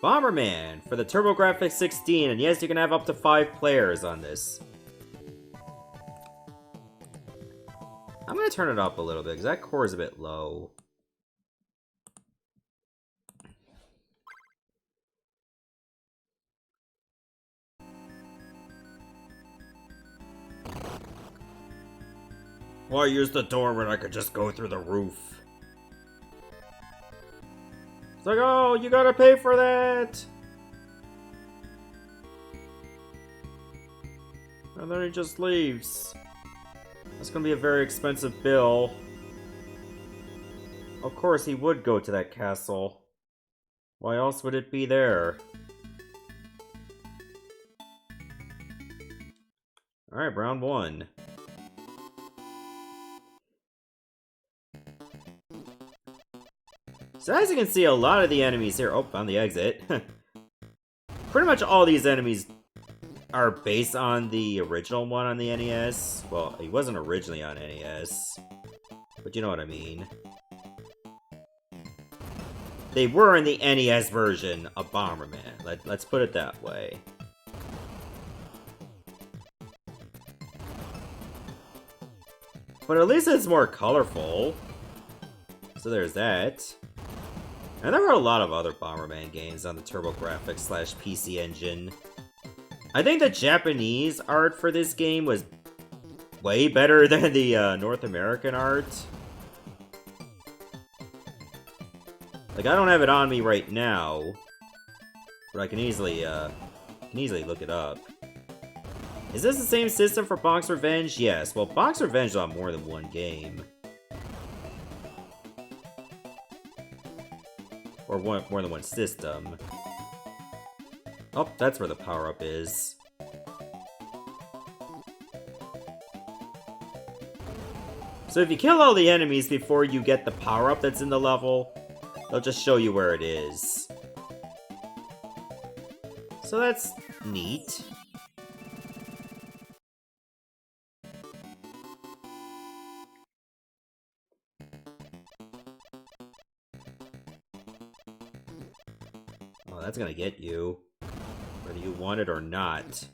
Bomberman for the TurboGrafx-16, and yes, you can have up to 5 players on this. I'm gonna turn it up a little bit, because that core is a bit low. Why use the door when I could just go through the roof? It's like, oh, you gotta pay for that! And then he just leaves. That's gonna be a very expensive bill. Of course he would go to that castle. Why else would it be there? Alright, round 1. So as you can see, a lot of the enemies here... Oh, found the exit. Pretty much all these enemies are based on the original one on the NES. Well, he wasn't originally on NES, but you know what I mean. They were in the NES version of Bomberman. Let's put it that way. But at least it's more colorful. So there's that. And there were a lot of other Bomberman games on the TurboGrafx/PC Engine. I think the Japanese art for this game was way better than the North American art. Like, I don't have it on me right now, but I can easily look it up. Is this the same system for Bonk's Revenge? Yes. Well, Bonk's Revenge is on more than one game. Or more than one system. Oh, that's where the power-up is. So if you kill all the enemies before you get the power-up that's in the level, they'll just show you where it is. So that's neat. Oh, that's gonna get you, whether you want it or not.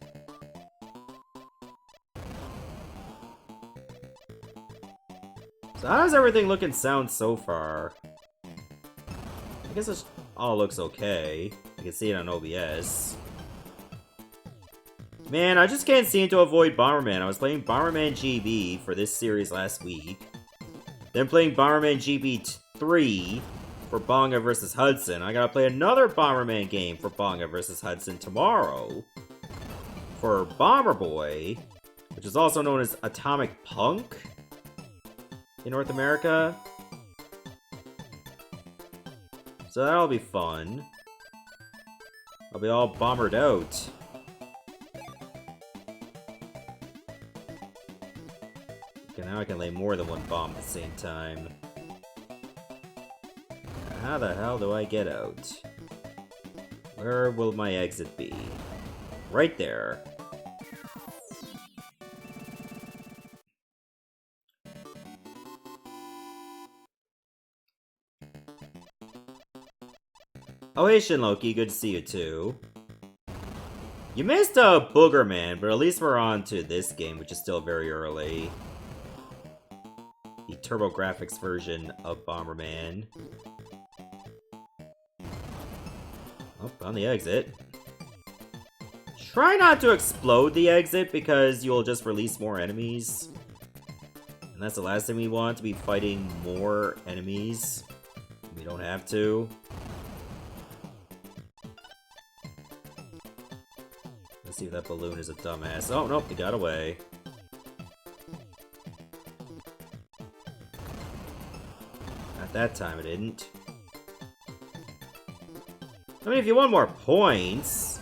So how does everything look and sound so far? I guess it all looks okay. You can see it on OBS. Man, I just can't seem to avoid Bomberman. I was playing Bomberman GB for this series last week. Then playing Bomberman GB 3 for Bonga vs. Hudson. I gotta play another Bomberman game for Bonga vs. Hudson tomorrow. For Bomber Boy, which is also known as Atomic Punk in North America. So that'll be fun. I'll be all bombered out. Okay, now I can lay more than one bomb at the same time. How the hell do I get out? Where will my exit be? Right there. Oh, hey Shinloki, good to see you too. You missed Boogerman, but at least we're on to this game, which is still very early. The TurboGrafx version of Bomberman. Oh, found the exit. Try not to explode the exit, because you'll just release more enemies. And that's the last thing we want, to be fighting more enemies. We don't have to. Let's see if that balloon is a dumbass. Oh, nope, it got away. Not that time it didn't. I mean, if you want more points...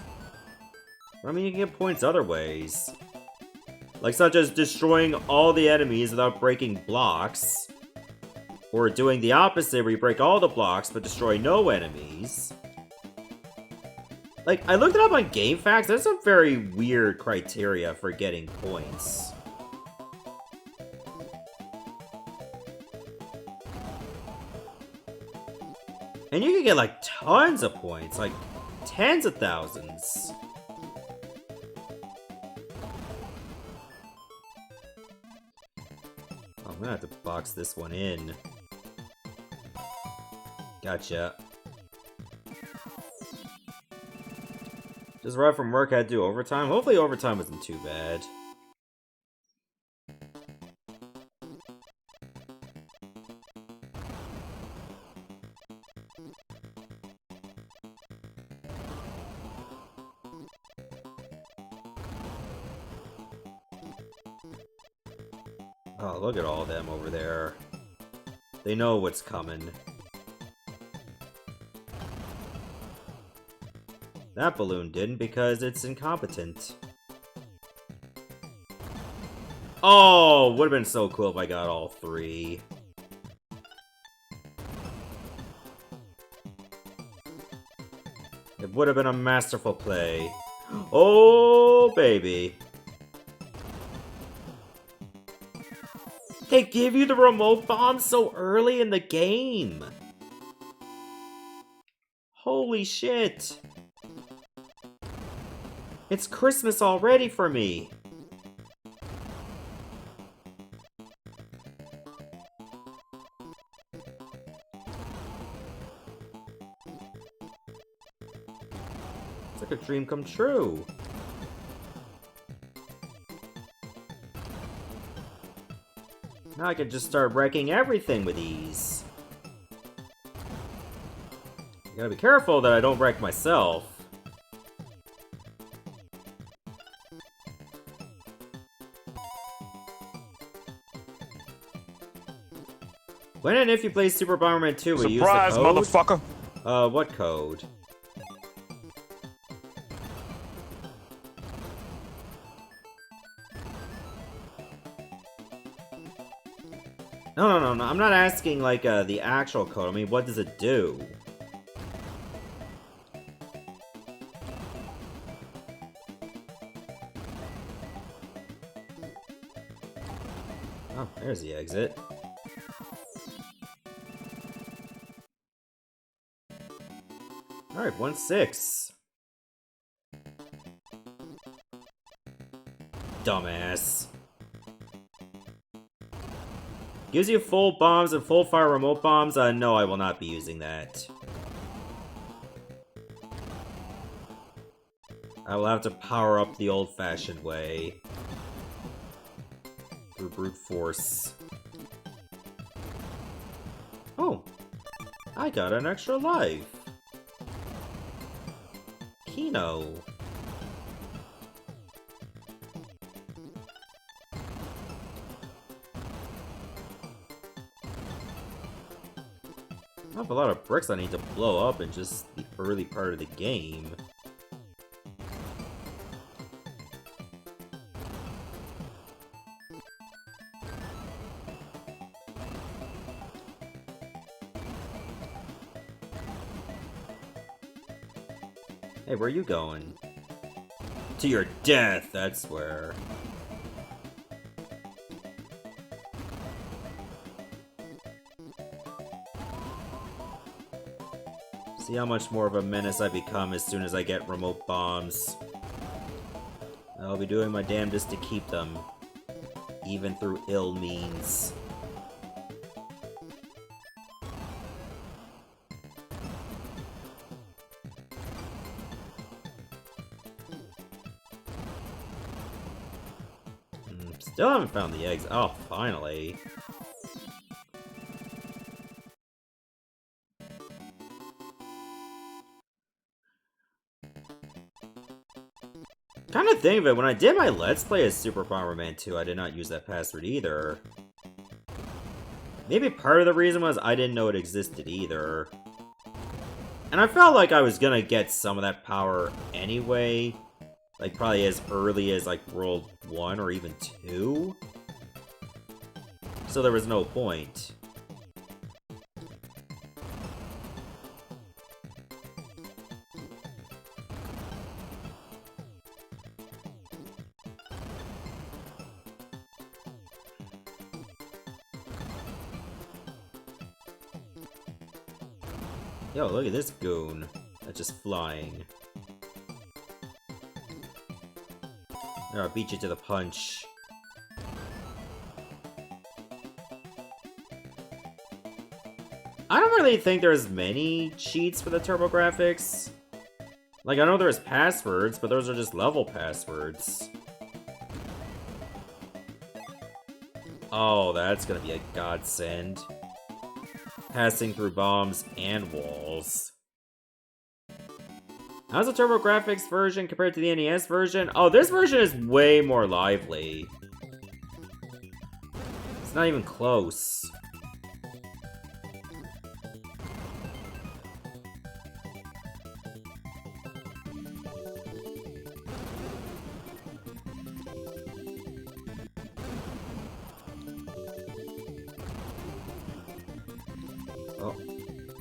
I mean, you can get points other ways. Like, such as destroying all the enemies without breaking blocks. Or doing the opposite, where you break all the blocks, but destroy no enemies. Like, I looked it up on GameFAQs, there's some very weird criteria for getting points. And you can get, like, tons of points. Like, tens of thousands. Oh, I'm gonna have to box this one in. Gotcha. Just right from work, I had to do overtime. Hopefully overtime wasn't too bad. Oh, look at all of them over there. They know what's coming. That balloon didn't because it's incompetent. Oh, would have been so cool if I got all three. It would have been a masterful play. Oh, baby. They give you the remote bomb so early in the game. Holy shit. It's Christmas already for me. It's like a dream come true. Now I can just start wrecking everything with ease. I gotta be careful that I don't wreck myself. When and if you play Super Bomberman 2, we use the code? Surprise, motherfucker! What code? No. I'm not asking, like, the actual code. I mean, what does it do? Oh, there's the exit. Alright, 1-6. Dumbass. Gives you full bombs and full fire remote bombs? No, I will not be using that. I will have to power up the old-fashioned way. Through brute force. Oh! I got an extra life! Kino. I have a lot of bricks I need to blow up in just the early part of the game. Hey, where are you going? To your death, that's where. See how much more of a menace I become as soon as I get remote bombs. I'll be doing my damnedest to keep them, even through ill means. Still haven't found the eggs. Oh, finally. Kind of think of it, when I did my Let's Play as Super Bomberman 2, I did not use that password either. Maybe part of the reason was I didn't know it existed either. And I felt like I was gonna get some of that power anyway. Like, probably as early as, like, World 1 or even 2. So there was no point. Yo, look at this goon. That's just flying. There, I'll beat you to the punch. I don't really think there's many cheats for the TurboGrafx. Like, I know there's passwords, but those are just level passwords. Oh, that's gonna be a godsend. Passing through bombs and walls. How's the TurboGrafx version compared to the NES version? Oh, this version is way more lively. It's not even close. Oh,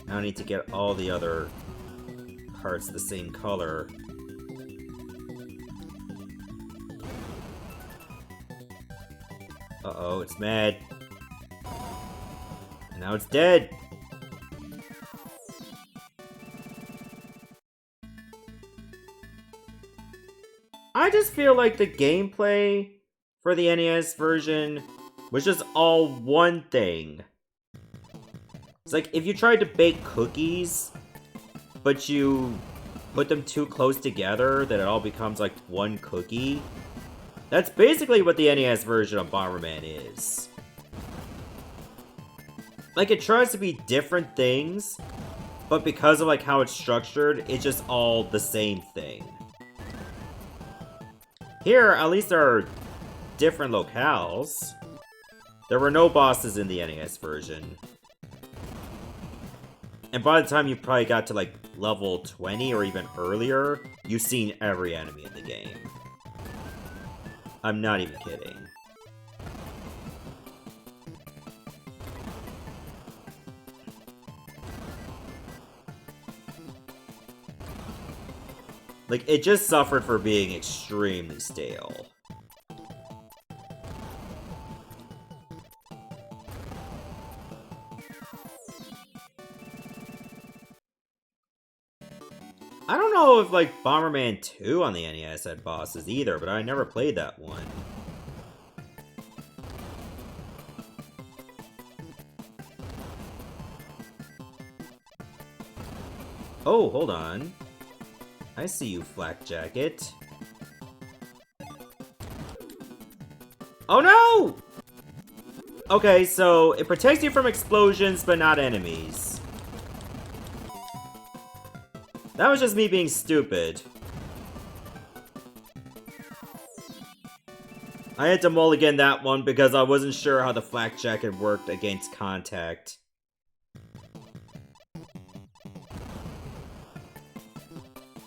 now I need to get all the other parts the same color. Uh-oh, it's mad. And now it's dead! I just feel like the gameplay for the NES version was just all one thing. It's like, if you tried to bake cookies, but you put them too close together, that it all becomes like one cookie. That's basically what the NES version of Bomberman is. Like, it tries to be different things, but because of like how it's structured, it's just all the same thing. Here, at least there are different locales. There were no bosses in the NES version. And by the time you probably got to like level 20 or even earlier, you've seen every enemy in the game. I'm not even kidding. Like, it just suffered for being extremely stale. I don't know if, like, Bomberman 2 on the NES had bosses either, but I never played that one. Oh, hold on. I see you, Flak Jacket. Oh no! Okay, so it protects you from explosions, but not enemies. That was just me being stupid. I had to mulligan that one because I wasn't sure how the Flak Jacket worked against contact.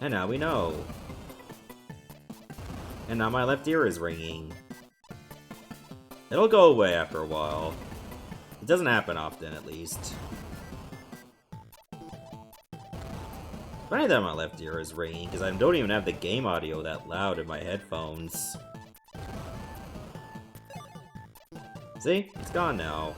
And now we know. And now my left ear is ringing. It'll go away after a while. It doesn't happen often, at least. Funny that my left ear is ringing, because I don't even have the game audio that loud in my headphones. See? It's gone now.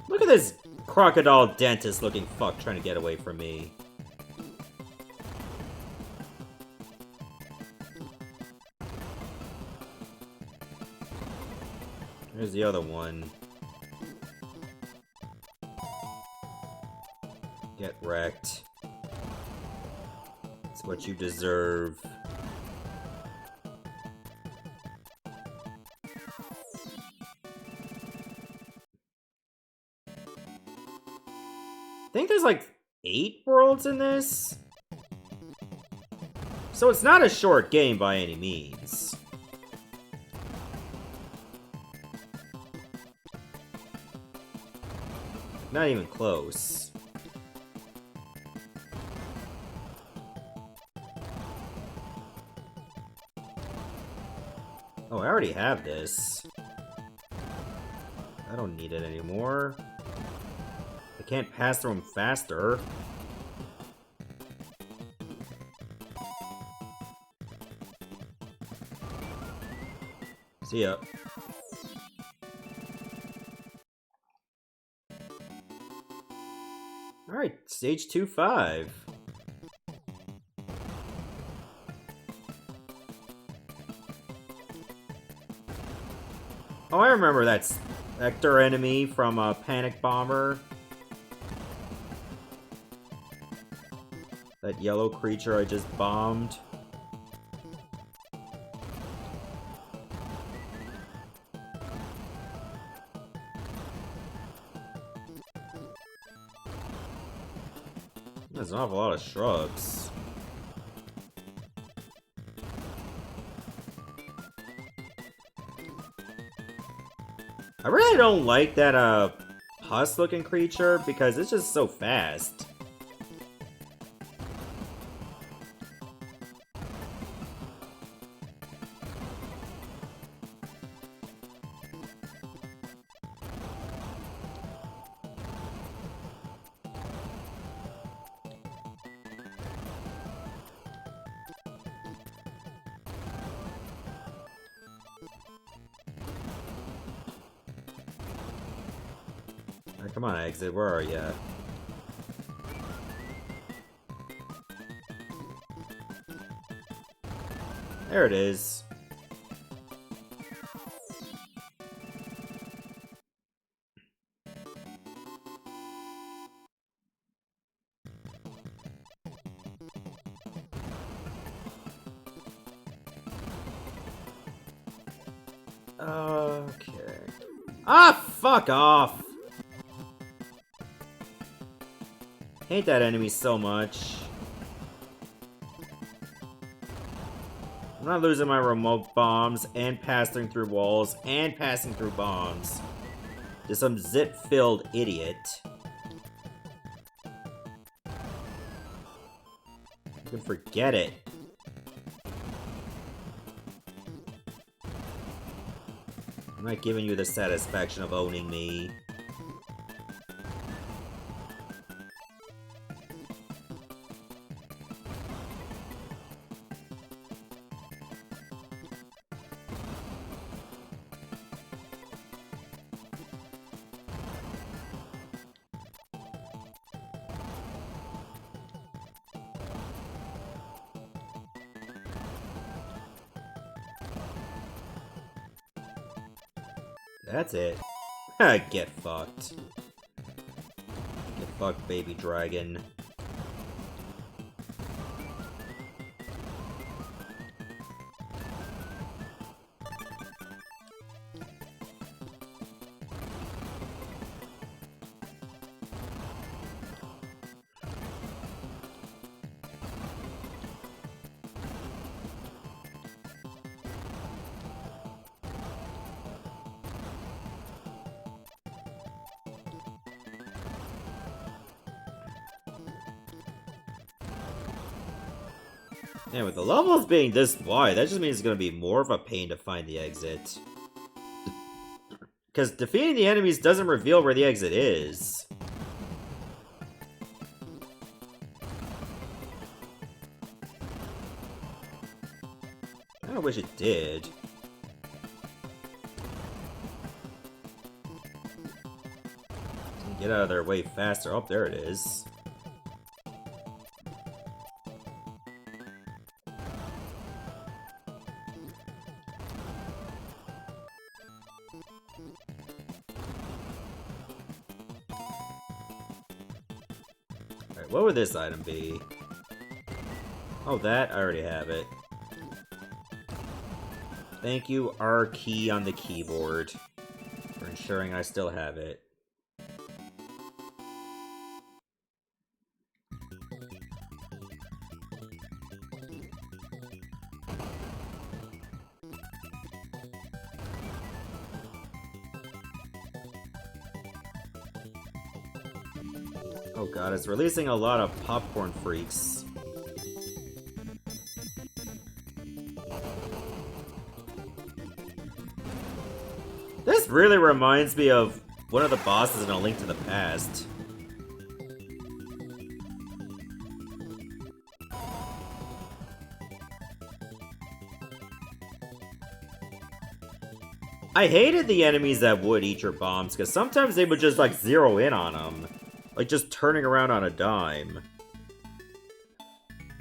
Look at this crocodile dentist looking fuck trying to get away from me. There's the other one. Get wrecked. It's what you deserve. I think there's like 8 worlds in this. So it's not a short game by any means. Not even close. Oh, I already have this. I don't need it anymore. I can't pass through them faster. See ya. Alright, stage 2-5. Oh, I remember that Spectre enemy from Panic Bomber. That yellow creature I just bombed. There's an awful lot of shrubs. I really don't like that pus-looking creature because it's just so fast. Come on, exit. Where are you? There it is. Okay. Ah, fuck off! Hate that enemy so much. I'm not losing my remote bombs and passing through walls and passing through bombs to some zip-filled idiot. You can forget it. I'm not giving you the satisfaction of owning me. That's it. Get fucked. Get fucked, baby dragon. And with the levels being this wide, that just means it's going to be more of a pain to find the exit. Because defeating the enemies doesn't reveal where the exit is. I kinda wish it did. Get out of their way faster. Oh, there it is. Alright, what would this item be? Oh, that? I already have it. Thank you, R key on the keyboard, for ensuring I still have it. Oh god, it's releasing a lot of popcorn freaks. This really reminds me of one of the bosses in A Link to the Past. I hated the enemies that would eat your bombs, because sometimes they would just, like, zero in on them. Like, just turning around on a dime.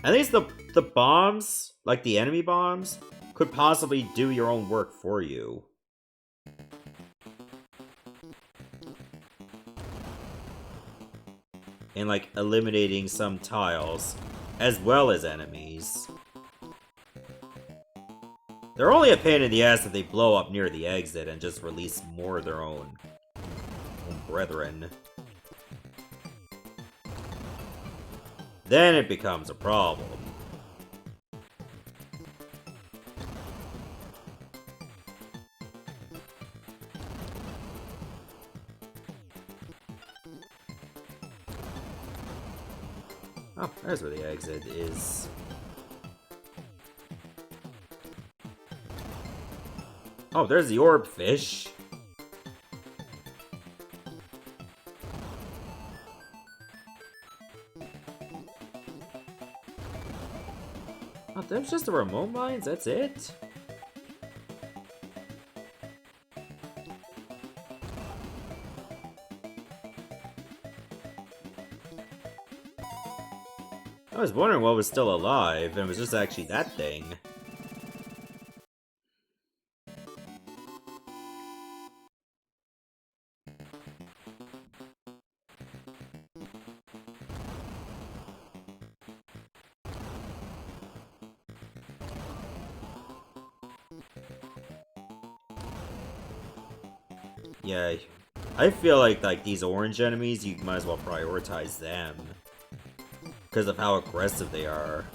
At least the bombs, like the enemy bombs, could possibly do your own work for you. And, like, eliminating some tiles, as well as enemies. They're only a pain in the ass if they blow up near the exit and just release more of their own brethren. Then it becomes a problem. Oh, there's where the exit is. Oh, there's the orb fish. Oh, that's just the remote mines? That's it? I was wondering what was still alive, and it was just actually that thing. Yeah, I feel like these orange enemies, you might as well prioritize them. Because of how aggressive they are.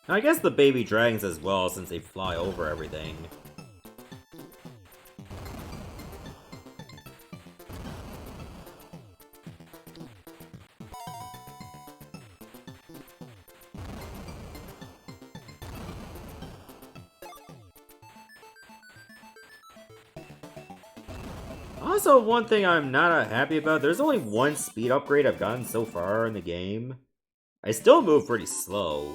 I guess the baby dragons as well, since they fly over everything. Also, one thing I'm not happy about, there's only one speed upgrade I've gotten so far in the game. I still move pretty slow.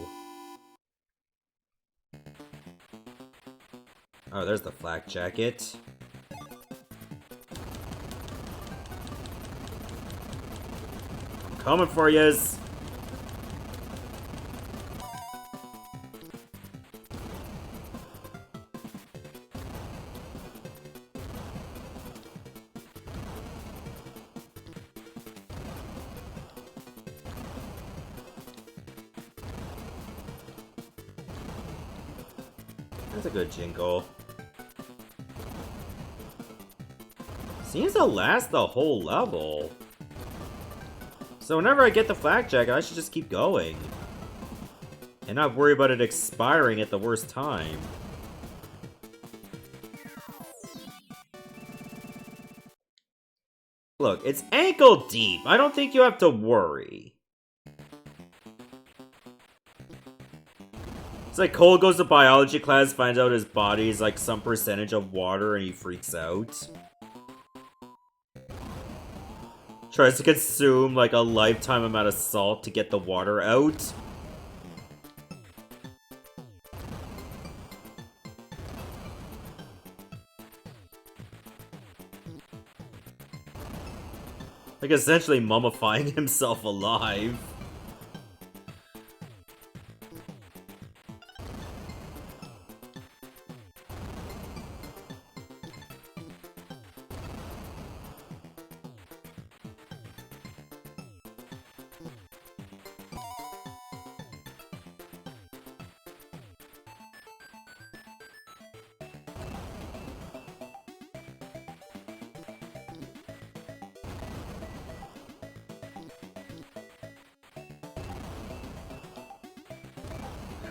Oh, there's the flak jacket. I'm coming for yous. That's a good jingle. Seems to last the whole level. So whenever I get the flak jacket, I should just keep going. And not worry about it expiring at the worst time. Look, it's ankle deep. I don't think you have to worry. It's like Cole goes to biology class, finds out his body is like some percentage of water, and he freaks out. Tries to consume like a lifetime amount of salt to get the water out. Like essentially mummifying himself alive.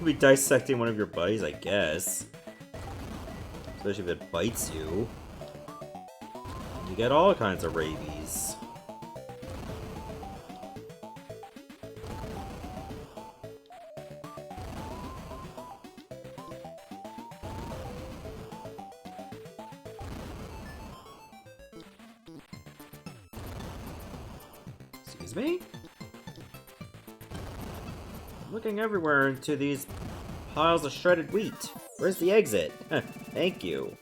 Could be dissecting one of your buddies, I guess. Especially if it bites you. You get all kinds of rabies. Excuse me? Looking everywhere into these piles of shredded wheat. Where's the exit? Thank you.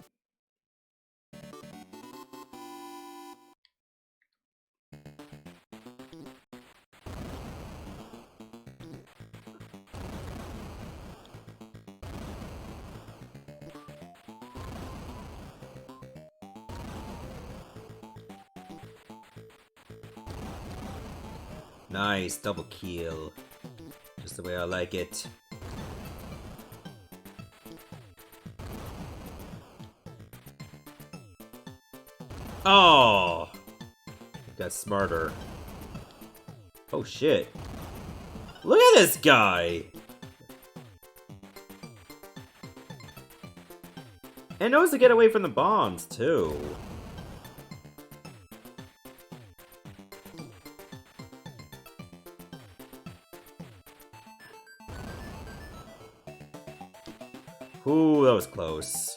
Nice, double kill. Just the way I like it. Oh! Got smarter. Oh shit. Look at this guy! And knows to get away from the bombs, too. Ooh, that was close.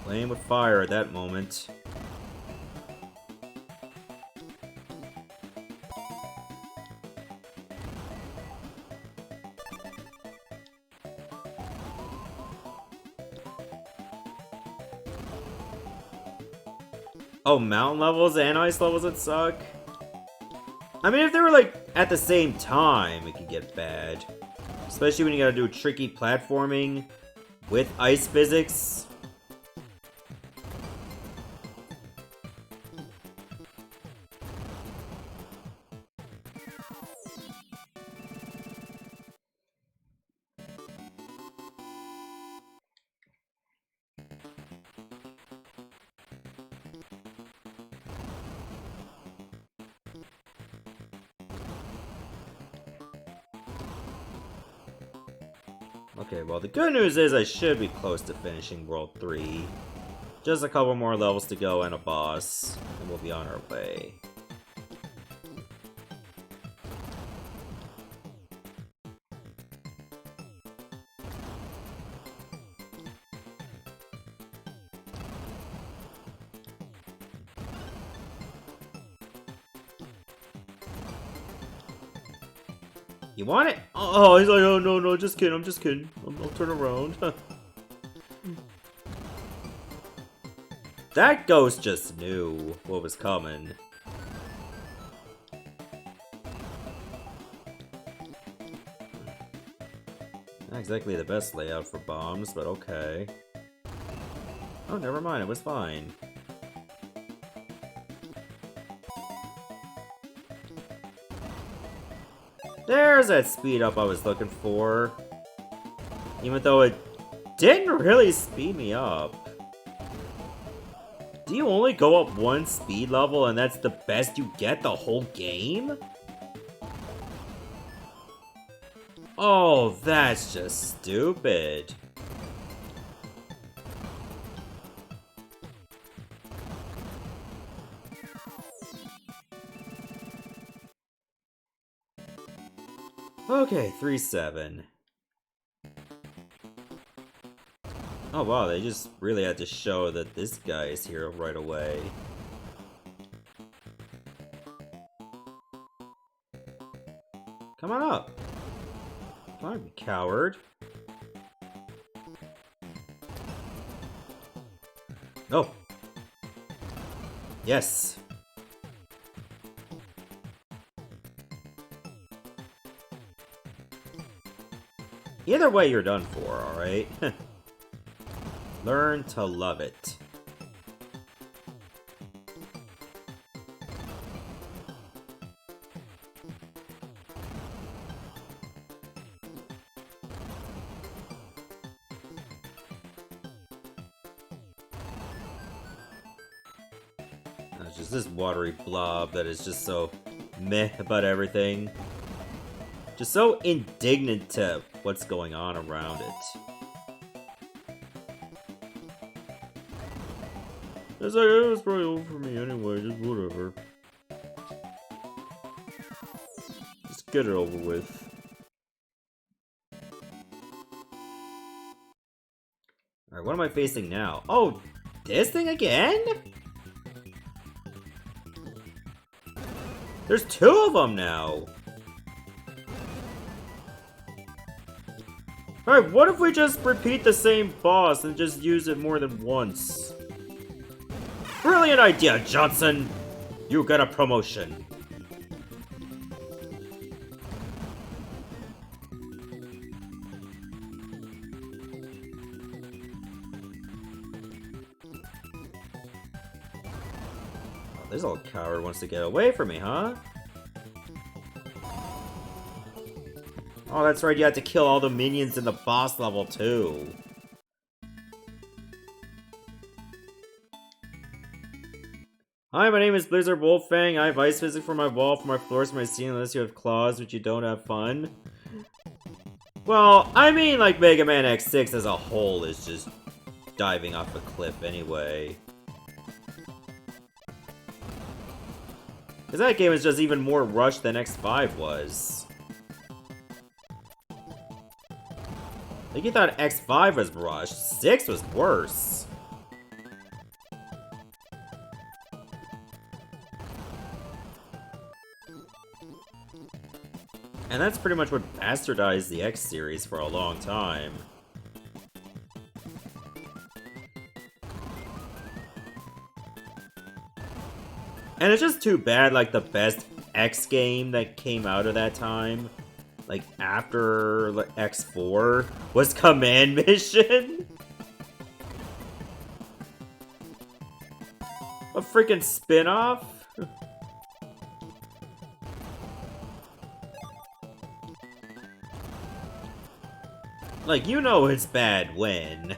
Playing with fire at that moment. Oh, mountain levels and ice levels would suck? I mean, if they were, like, at the same time, it could get bad. Especially when you gotta do tricky platforming with ice physics. Okay, well, the good news is I should be close to finishing World 3. Just a couple more levels to go and a boss, and we'll be on our way. You want it? Oh, he's like, oh, no, just kidding, I'm just kidding. I'll turn around. That ghost just knew what was coming. Not exactly the best layout for bombs, but okay. Oh, never mind, it was fine. There's that speed up I was looking for. Even though it didn't really speed me up. Do you only go up one speed level and that's the best you get the whole game? Oh, that's just stupid. Okay, 3-7. Oh wow, they just really had to show that this guy is here right away. Come on up. Come on, coward. Oh. Yes. Either way, you're done for, alright? Learn to love it. It's just this watery blob that is just so meh about everything. Just so indignant to what's going on around it. It's like, it was probably over for me anyway, just whatever. Just get it over with. Alright, what am I facing now? Oh, this thing again? There's two of them now! Alright, what if we just repeat the same boss and just use it more than once? Brilliant idea, Johnson! You get a promotion. Oh, this old coward wants to get away from me, huh? Oh, that's right, you have to kill all the minions in the boss level, too. Hi, my name is Blizzard Wolffang. I have ice physics for my wall, for my floors, for my ceiling, unless you have claws, which you don't have fun. Well, I mean, like, Mega Man X6 as a whole is just diving off a cliff anyway. Because that game is just even more rushed than X5 was. I think you thought X5 was rushed. 6 was worse. And that's pretty much what bastardized the X series for a long time. And it's just too bad, like, the best X game that came out of that time, like, after like, X4, was Command Mission? A freaking spin-off? Like, you know it's bad when.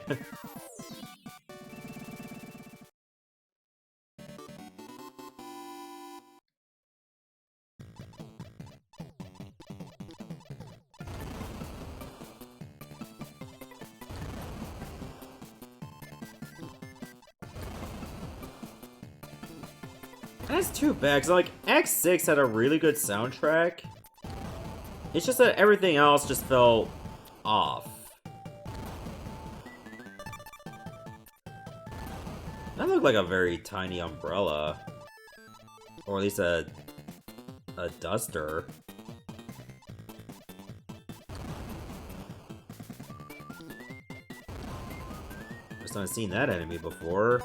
That's too bad, cause like, X6 had a really good soundtrack. It's just that everything else just felt off. That looked like a very tiny umbrella. Or at least a duster. Just haven't seen that enemy before.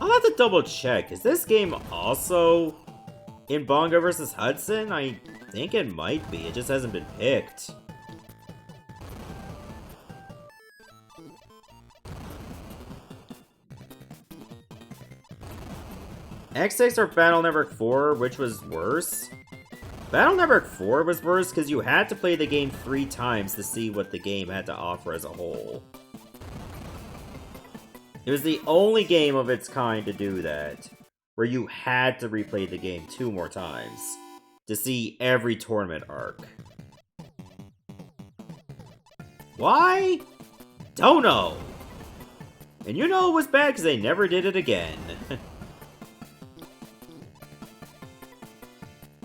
I'll have to double check. Is this game also in Bonga vs. Hudson? I think it might be. It just hasn't been picked. X6 or Battle Network 4, which was worse? Battle Network 4 was worse because you had to play the game 3 times to see what the game had to offer as a whole. It was the only game of its kind to do that, where you had to replay the game 2 more times to see every tournament arc. Why? Don't know! And you know it was bad because they never did it again.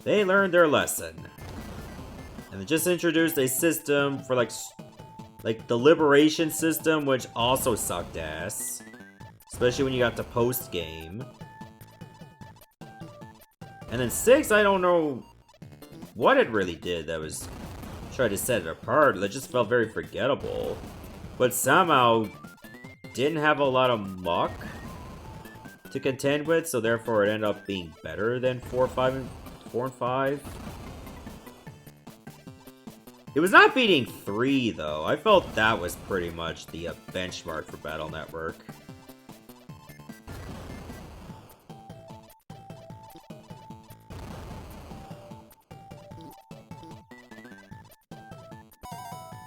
They learned their lesson. And they just introduced a system for like the Liberation system, which also sucked ass. Especially when you got to post-game. And then 6, I don't know what it really did that was trying to set it apart. It just felt very forgettable. But somehow didn't have a lot of muck to contend with, so therefore it ended up being better than 4 and 5. It was not beating 3, though. I felt that was pretty much the benchmark for Battle Network.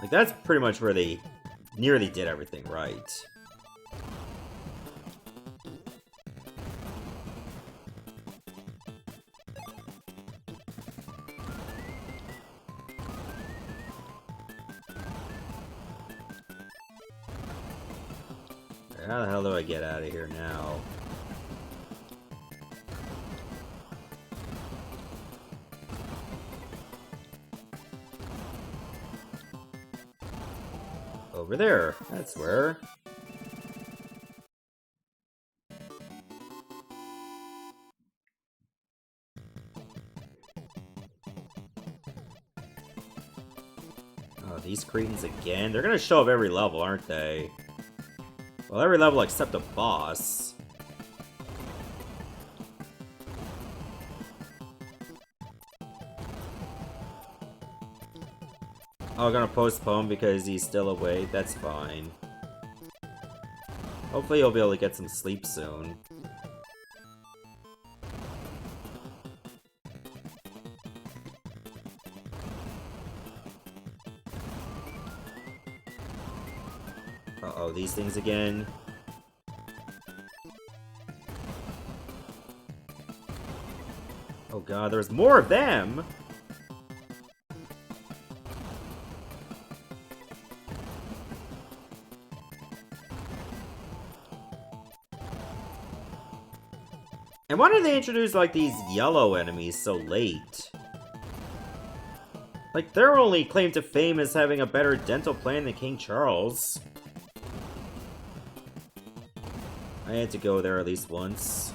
Like, that's pretty much where they nearly did everything right. How the hell do I get out of here now? Over there. That's where. Oh, these cretins again? They're gonna show up every level, aren't they? Well, every level except a boss. Oh, gonna postpone because he's still awake? That's fine. Hopefully he'll be able to get some sleep soon. Uh-oh, these things again. Oh god, there's more of them! And why did they introduce, like, these yellow enemies so late? Like, their only claim to fame is having a better dental plan than King Charles. I had to go there at least once.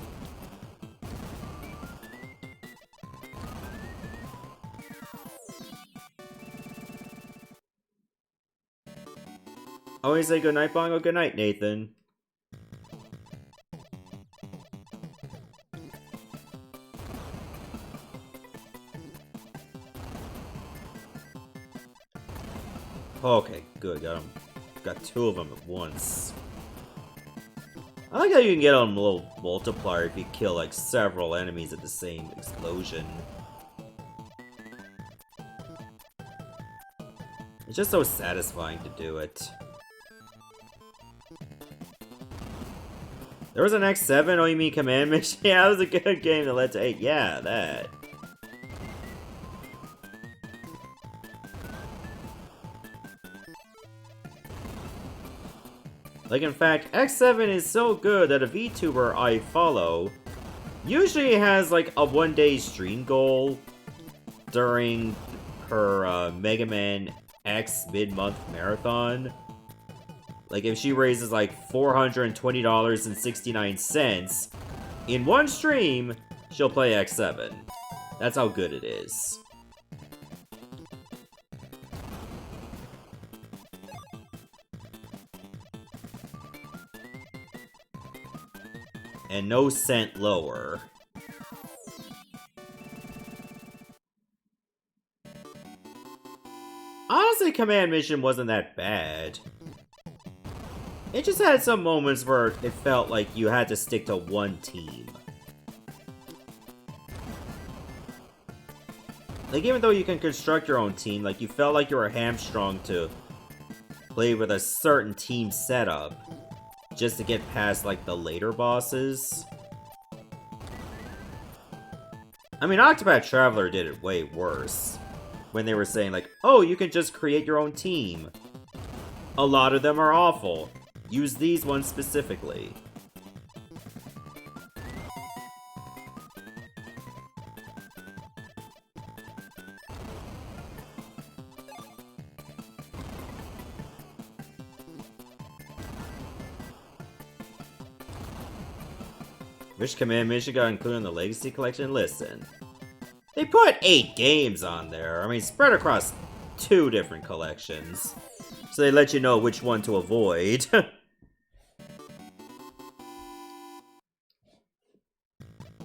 Always say goodnight, Bongo. Good night, Nathan. Okay, good. Got two of them at once. I like how you can get on a little multiplier if you kill like several enemies at the same explosion. It's just so satisfying to do it. There was an X7? Oh, you mean Command Mission? Yeah, that was a good game that led to 8. Yeah, that. Like, in fact, X7 is so good that a VTuber I follow usually has, like, a one-day stream goal during her Mega Man X mid-month marathon. Like, if she raises, like, $420.69 in one stream, she'll play X7. That's how good it is. And no cent lower. Honestly, Command Mission wasn't that bad. It just had some moments where it felt like you had to stick to one team. Like, even though you can construct your own team, like, you felt like you were hamstrung to play with a certain team setup just to get past, like, the later bosses. I mean, Octopath Traveler did it way worse. When they were saying, like, oh, you can just create your own team. A lot of them are awful. Use these ones specifically. Which Command Mission got included in the Legacy Collection? Listen. They put 8 games on there. I mean, spread across 2 different collections. So they let you know which one to avoid.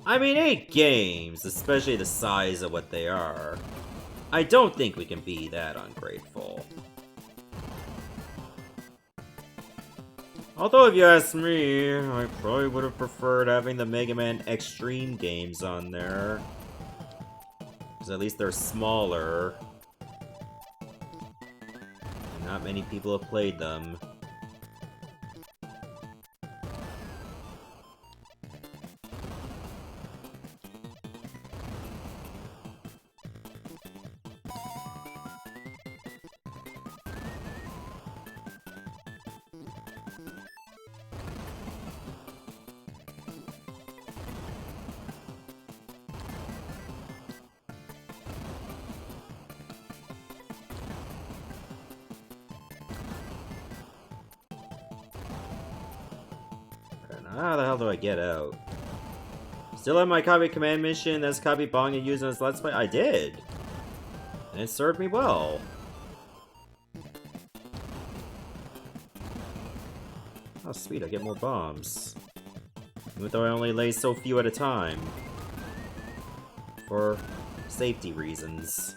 I mean, 8 games, especially the size of what they are. I don't think we can be that ungrateful. Although, if you ask me, I probably would have preferred having the Mega Man Extreme games on there. Because at least they're smaller. And not many people have played them. How the hell do I get out? Still have my copy command mission that's copy Bonga used in his Let's Play? I did. And it served me well. Oh sweet, I get more bombs. Even though I only lay so few at a time. For safety reasons.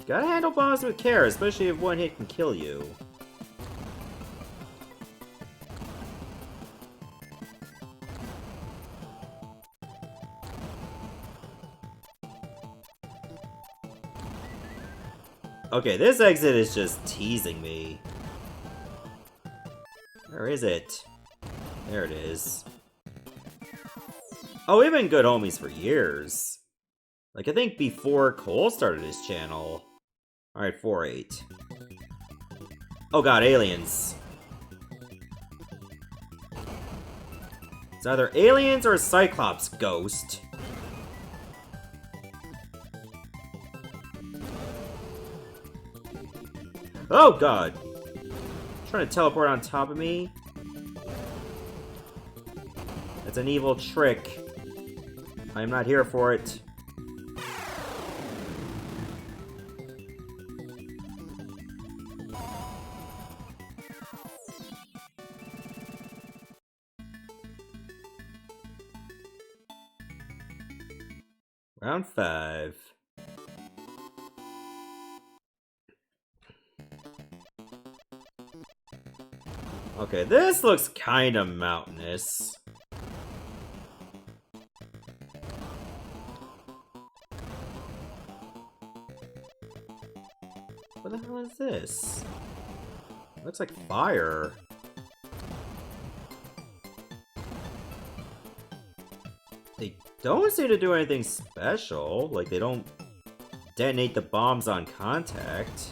Gotta handle bombs with care, especially if one hit can kill you. Okay, this exit is just teasing me. Where is it? There it is. Oh, we've been good homies for years. Like, I think before Cole started his channel. Alright, 4-8. Oh god, aliens. It's either aliens or a Cyclops ghost. Oh god! Trying to teleport on top of me? That's an evil trick. I am not here for it. Round 5. Okay, this looks kind of mountainous. What the hell is this? Looks like fire. They don't seem to do anything special. Like, they don't detonate the bombs on contact.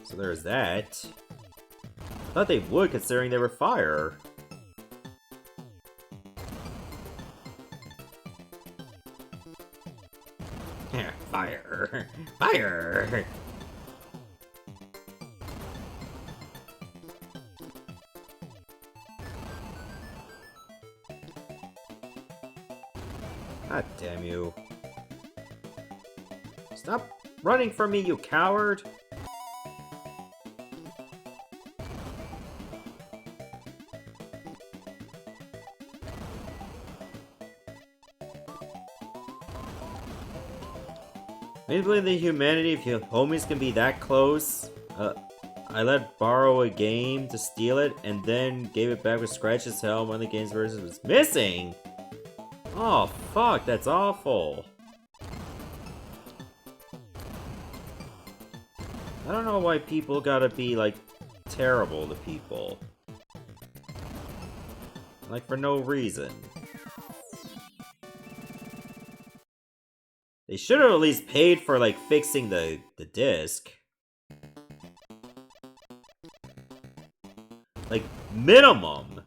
So there's that. I thought they would, considering they were fire. Yeah, fire! Fire! God damn you. Stop running from me, you coward! Maybe the humanity if your homies can be that close. I let borrow a game to steal it and then gave it back with scratch as hell when the game's version was missing. Oh fuck, that's awful. I don't know why people gotta be like terrible to people. Like for no reason. They should have at least paid for, like, fixing the disc. Like, minimum.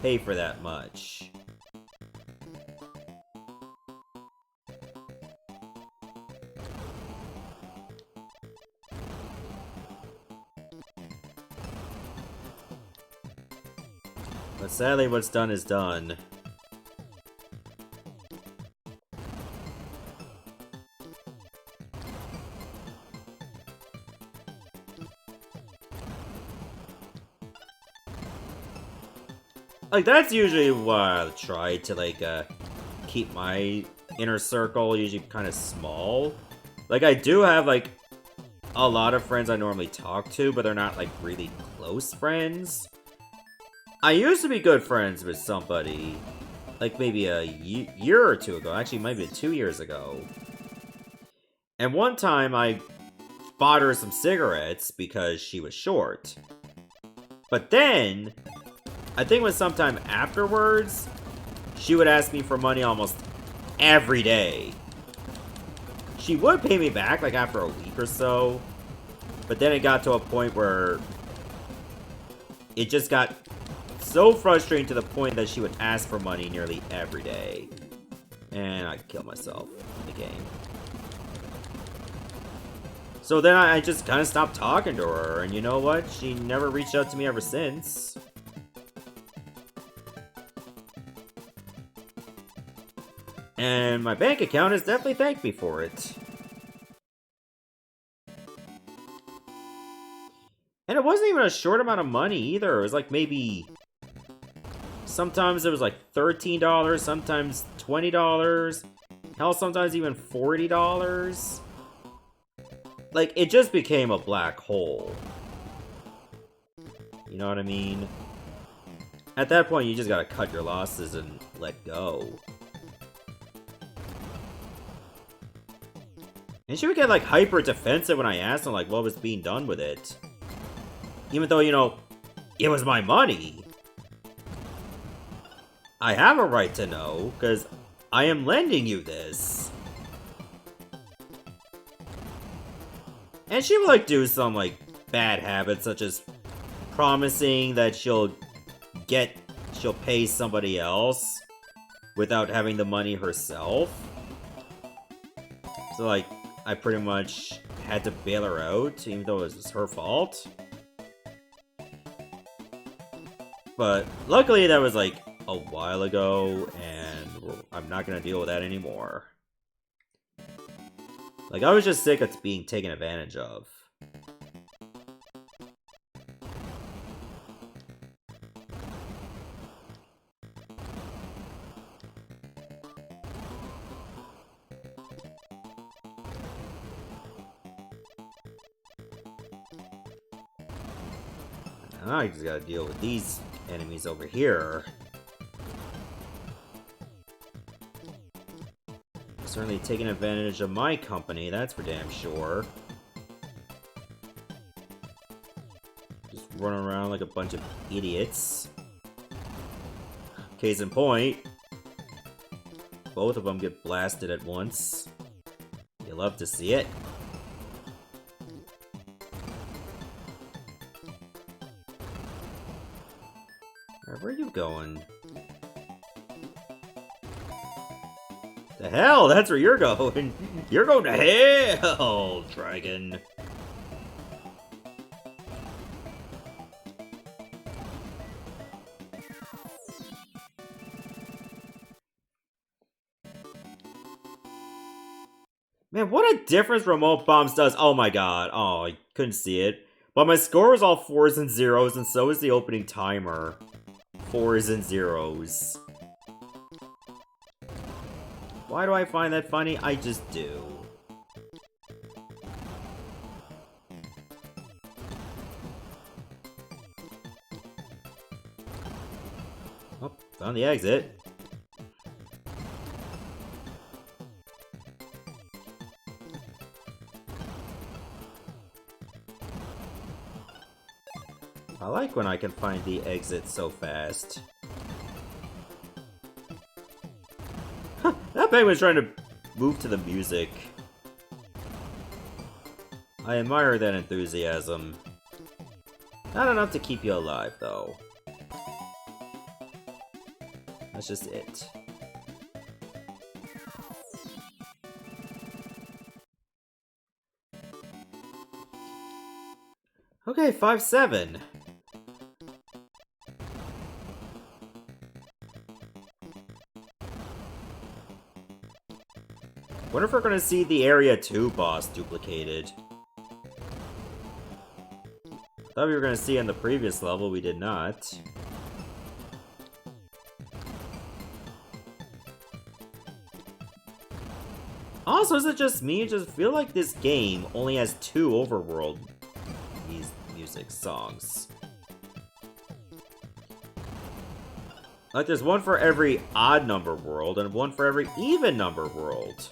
Pay for that much. But sadly, what's done is done. Like, that's usually why I try to, like, keep my inner circle usually kind of small. Like, I do have, like, a lot of friends I normally talk to, but they're not, like, really close friends. I used to be good friends with somebody, like, maybe a year or two ago. Actually, maybe 2 years ago. And one time, I bought her some cigarettes because she was short. But then, I think it was sometime afterwards, she would ask me for money almost every day. She would pay me back, like, after a week or so. But then it got to a point where it just got so frustrating to the point that she would ask for money nearly every day. And I'd kill myself in the game. So then I just kind of stopped talking to her, and you know what? She never reached out to me ever since. And my bank account has definitely thanked me for it. And it wasn't even a short amount of money either. It was like maybe... Sometimes it was like $13, sometimes $20. Hell, sometimes even $40. Like, it just became a black hole. You know what I mean? At that point, you just gotta cut your losses and let go. And she would get, like, hyper defensive when I asked her, like, what was being done with it. Even though, you know, it was my money. I have a right to know, because I am lending you this. And she would, like, do some, like, bad habits, such as promising that she'll pay somebody else without having the money herself. So, like, I pretty much had to bail her out, even though it was her fault. But luckily that was, like, a while ago, and I'm not gonna deal with that anymore. Like, I was just sick of being taken advantage of. Now I just gotta deal with these enemies over here. Certainly taking advantage of my company, that's for damn sure. Just running around like a bunch of idiots. Case in point, both of them get blasted at once. You love to see it. Where are you going? The hell? That's where you're going. You're going to hell, dragon. Man, what a difference remote bombs does. Oh my god. Oh, I couldn't see it. But my score was all 4s and 0s, and so is the opening timer. 4s and 0s. Why do I find that funny? I just do. Oh, found the exit. I like when I can find the exit so fast. That penguin's trying to move to the music. I admire that enthusiasm. Not enough to keep you alive, though. That's just it. Okay, 5-7. Wonder if we're gonna see the Area 2 boss duplicated. Thought we were gonna see in the previous level, we did not. Also, is it just me? I just feel like this game only has 2 overworld music songs. Like, there's one for every odd number world and one for every even number world.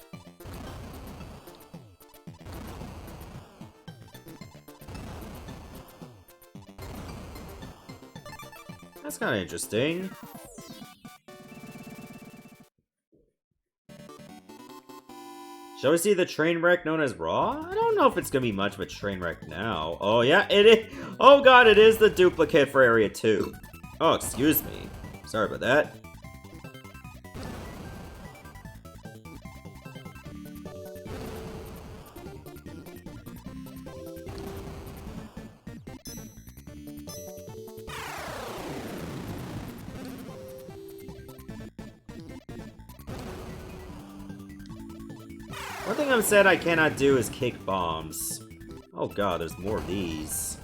That's kind of interesting. Shall we see the train wreck known as Raw? I don't know if it's gonna be much of a train wreck now. Oh yeah, it is. Oh god, it is the duplicate for Area 2. Oh, excuse me. Sorry about that. One thing I'm sad I cannot do is kick bombs. Oh god, there's more of these.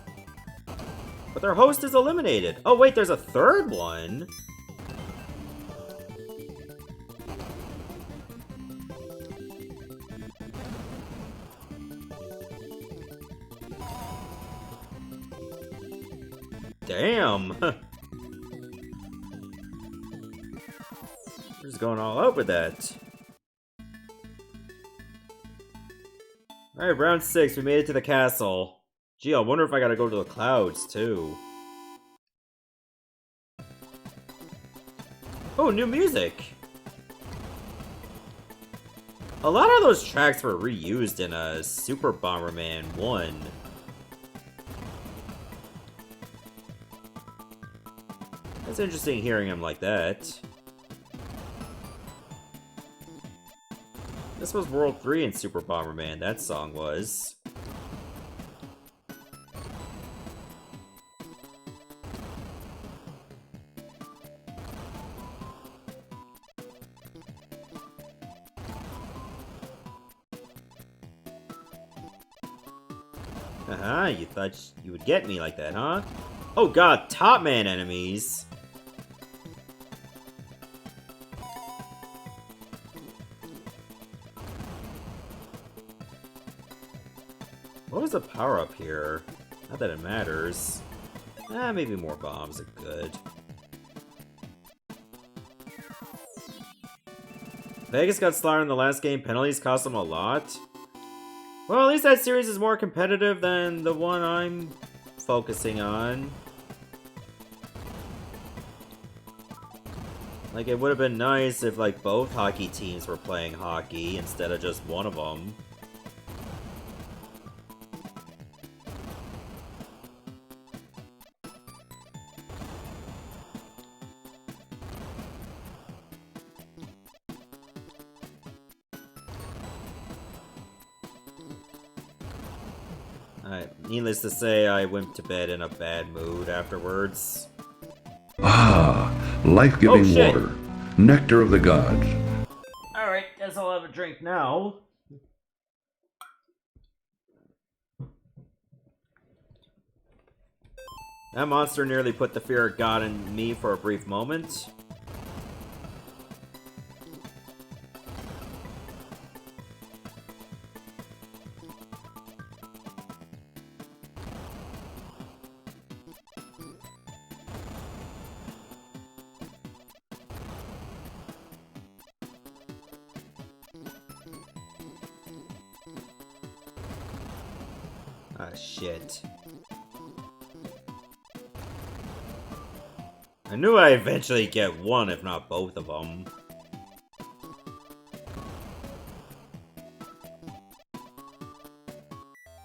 But their host is eliminated. Oh wait, there's a third one? Damn! We're just going all out with that. Alright, round 6, we made it to the castle. Gee, I wonder if I gotta go to the clouds, too. Oh, new music! A lot of those tracks were reused in Super Bomberman 1. It's interesting hearing him like that. This was World 3 in Super Bomberman, that song was. You thought you would get me like that, huh? Oh god, Top Man enemies! What was the power-up here? Not that it matters. Maybe more bombs are good. Vegas got slaughtered in the last game. Penalties cost them a lot. Well, at least that series is more competitive than the one I'm focusing on. Like, it would have been nice if, like, both hockey teams were playing hockey instead of just one of them. Needless to say, I went to bed in a bad mood afterwards. Ah, life-giving water, nectar of the gods. Alright, guess I'll have a drink now. That monster nearly put the fear of God in me for a brief moment. Ah, shit. I knew I'd eventually get one, if not both of them.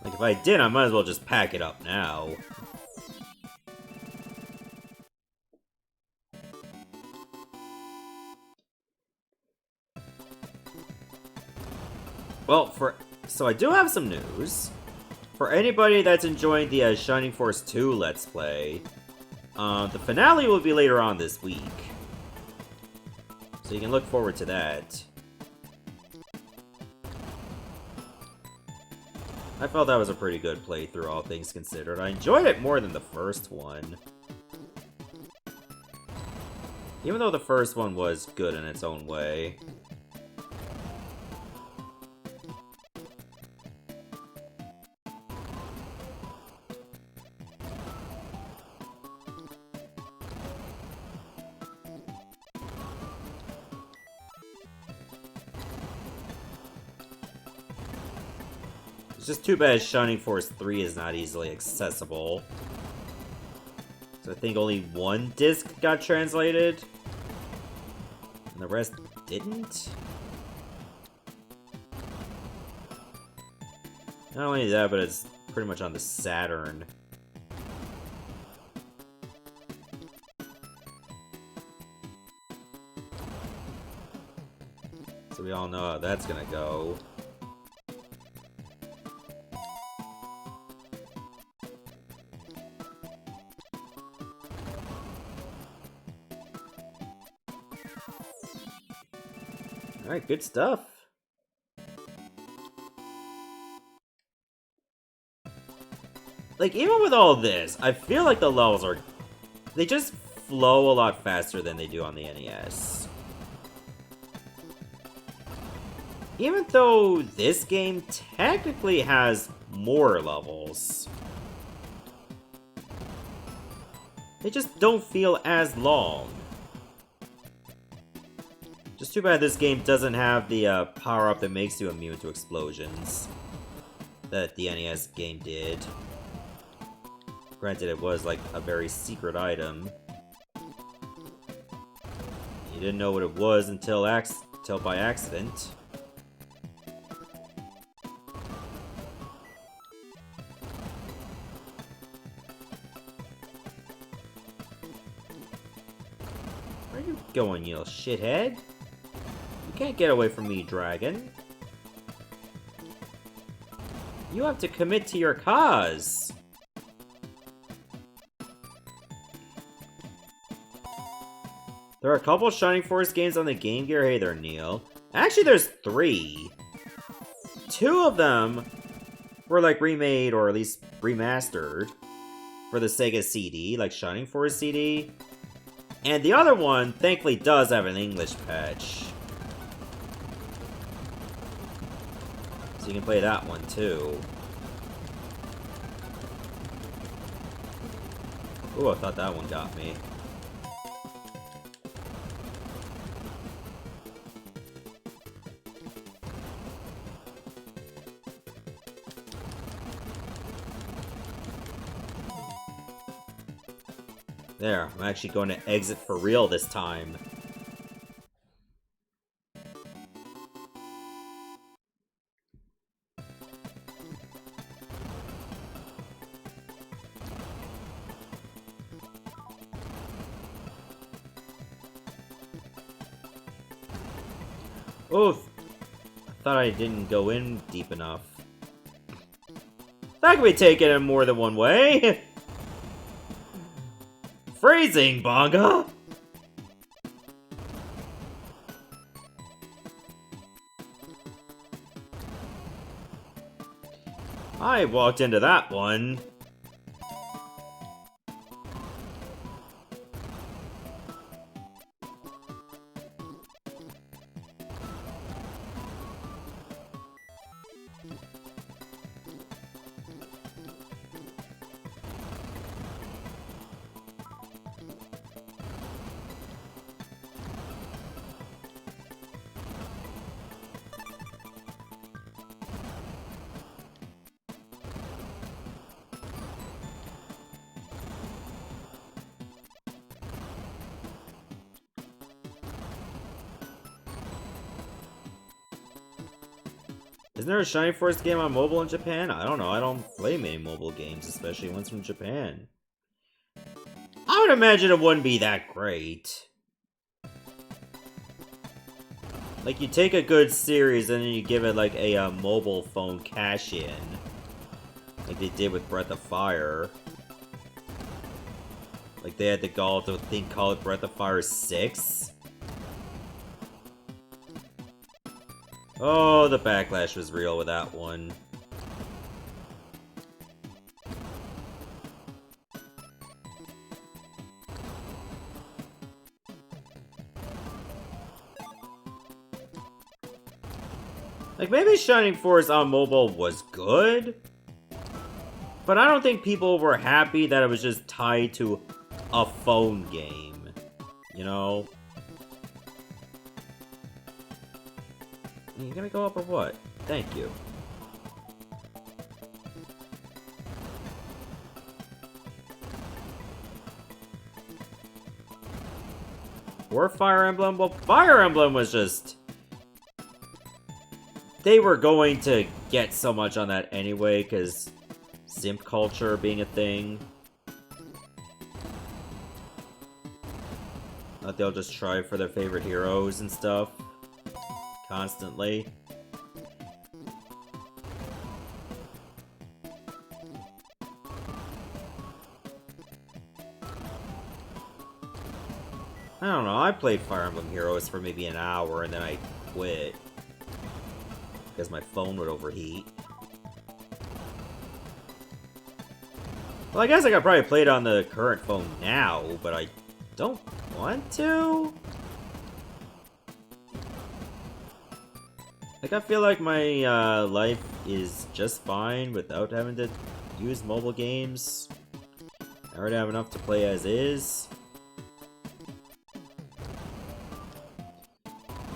Like, if I did, I might as well just pack it up now. Well, so I do have some news. For anybody that's enjoying the Shining Force 2 Let's Play, the finale will be later on this week. So you can look forward to that. I felt that was a pretty good playthrough, all things considered. I enjoyed it more than the first one. Even though the first one was good in its own way. It's just too bad Shining Force 3 is not easily accessible. So I think only one disc got translated, and the rest didn't? Not only that, but it's pretty much on the Saturn. So we all know how that's gonna go. Alright, good stuff. like, even with all this, I feel like the levels are... They just flow a lot faster than they do on the NES. Even though this game technically has more levels. They just don't feel as long. Just too bad this game doesn't have the power-up that makes you immune to explosions that the NES game did. Granted, it was like a very secret item. You didn't know what it was until by accident. Where are you going, you little shithead? You can't get away from me, dragon. You have to commit to your cause. There are a couple Shining Force games on the Game Gear. Hey there, Neil. Actually, there's 3. 2 of them were like remade or at least remastered for the Sega CD, like Shining Force CD. And the other one, thankfully, does have an English patch. So you can play that one, too. Ooh, I thought that one got me. There, I'm actually going to exit for real this time. Oof! I thought I didn't go in deep enough. That can be taken in more than one way! Phrasing, Banga! I walked into that one. Isn't there a Shining Force game on mobile in Japan? I don't know, I don't play many mobile games, especially ones from Japan. I would imagine it wouldn't be that great. Like, you take a good series and then you give it like a mobile phone cash-in. Like they did with Breath of Fire. Like they had the gall to call it Breath of Fire 6. Oh, the backlash was real with that one. Like, maybe Shining Force on mobile was good, but I don't think people were happy that it was just tied to a phone game, you know? You gonna go up or what? Thank you. Or Fire Emblem? Well, Fire Emblem was just... They were going to get so much on that anyway, because simp culture being a thing. That they'll just try for their favorite heroes and stuff. Constantly. I don't know, I played Fire Emblem Heroes for maybe an hour and then I quit. Because my phone would overheat. Well, I guess I could probably play it on the current phone now, but I don't want to. Like, I feel like my life is just fine without having to use mobile games. I already have enough to play as is.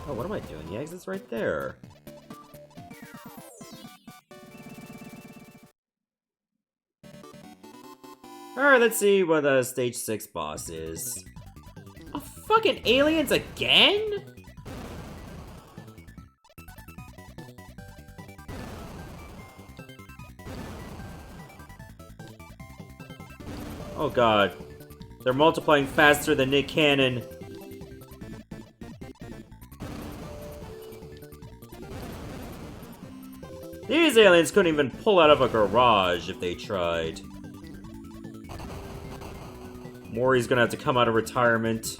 Oh, what am I doing? The exit's right there. Alright, let's see what the stage 6 boss is. Oh, fucking aliens again? Oh god. They're multiplying faster than Nick Cannon. These aliens couldn't even pull out of a garage if they tried. Mori's gonna have to come out of retirement.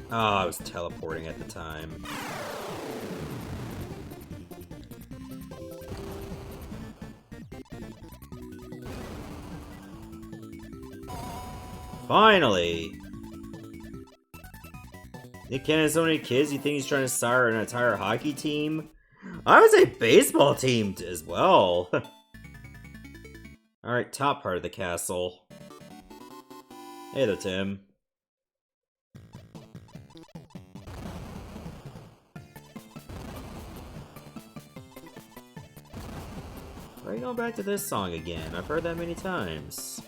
Oh, I was teleporting at the time. Finally! Nick Cannon has so many kids, you think he's trying to start an entire hockey team? I would say baseball team as well. Alright, top part of the castle. Hey there, Tim. Why are you going back to this song again? I've heard that many times.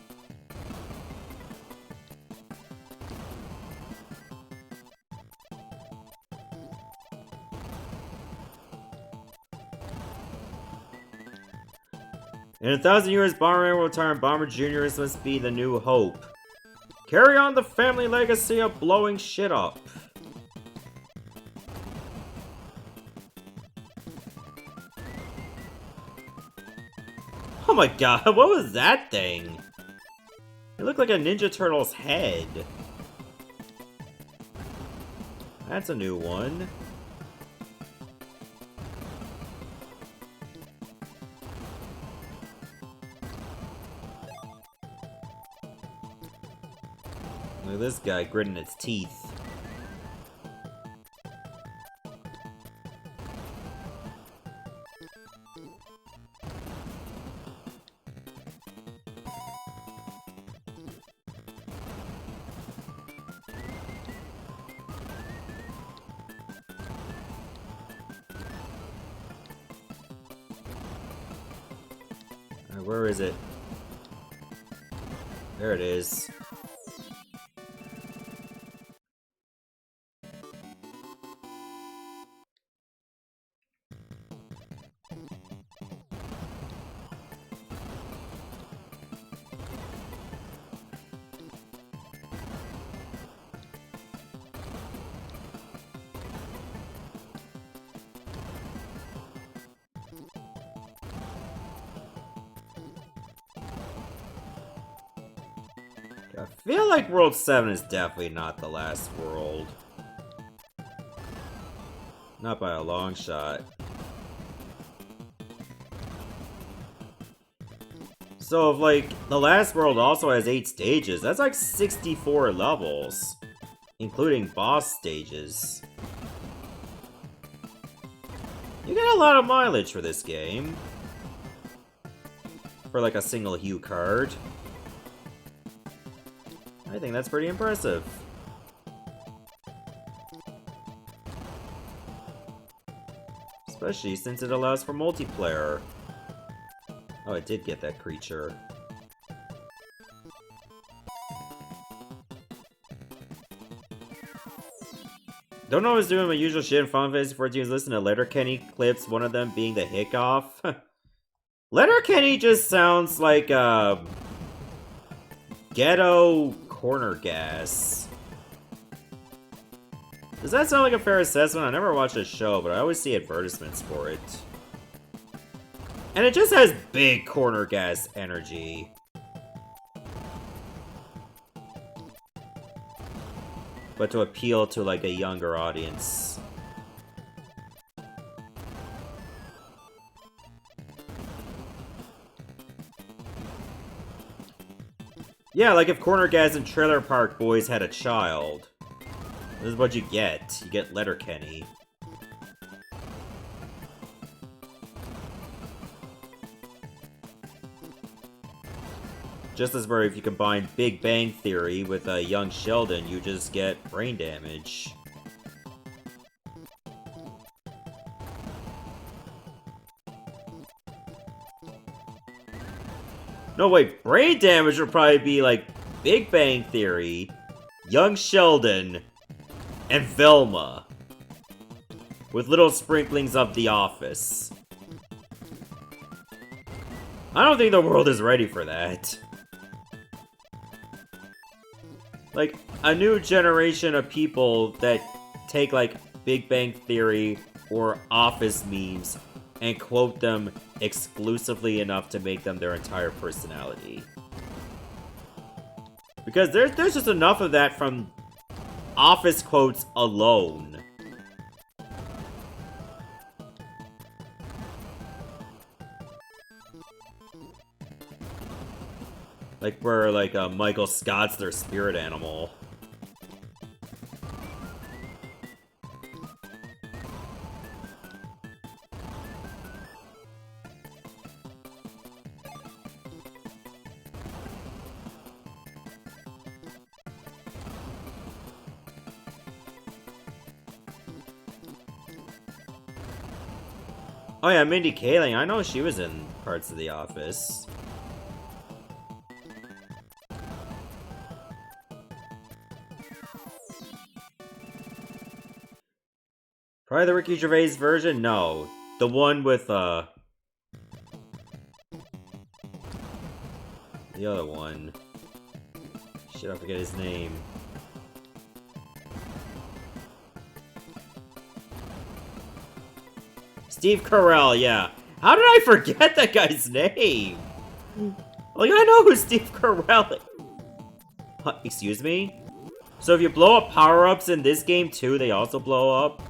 In 1,000 years, Bomberman will retire and Bomber Juniors must be the new hope. Carry on the family legacy of blowing shit up. Oh my god, what was that thing? It looked like a Ninja Turtle's head. That's a new one. Look at this guy gritting its teeth. Where is it? There it is. I feel like World 7 is definitely not the last world. Not by a long shot. So if, like, the last world also has 8 stages, that's like 64 levels. Including boss stages. You get a lot of mileage for this game. For like a single hue card. I think that's pretty impressive. Especially since it allows for multiplayer. Oh, I did get that creature. Don't know what I was doing my usual shit in Final Fantasy 14 was listening to Letterkenny clips, one of them being the Hickoff. Letterkenny just sounds like ghetto corner gas. Does that sound like a fair assessment? I never watched the show, but I always see advertisements for it. And it just has big corner gas energy. but to appeal to, like, a younger audience. Yeah, like if Corner Gas and Trailer Park Boys had a child. This is what you get. You get Letterkenny. Just as where if you combine Big Bang Theory with young Sheldon, you just get brain damage. No, wait, brain damage would probably be like Big Bang Theory, Young Sheldon, and Velma. With little sprinklings of The Office. I don't think the world is ready for that. Like, a new generation of people that take, like, Big Bang Theory or Office memes and quote them exclusively enough to make them their entire personality. Because there's just enough of that from Office quotes alone. Like where, like, Michael Scott's their spirit animal. Oh yeah, Mindy Kaling. I know she was in parts of The Office. Probably the Ricky Gervais version? No. The one with, the other one. Shit, I forget his name. Steve Carell, yeah. How did I forget that guy's name? Like, I know who Steve Carell is. Huh, excuse me? So if you blow up power-ups in this game too, they also blow up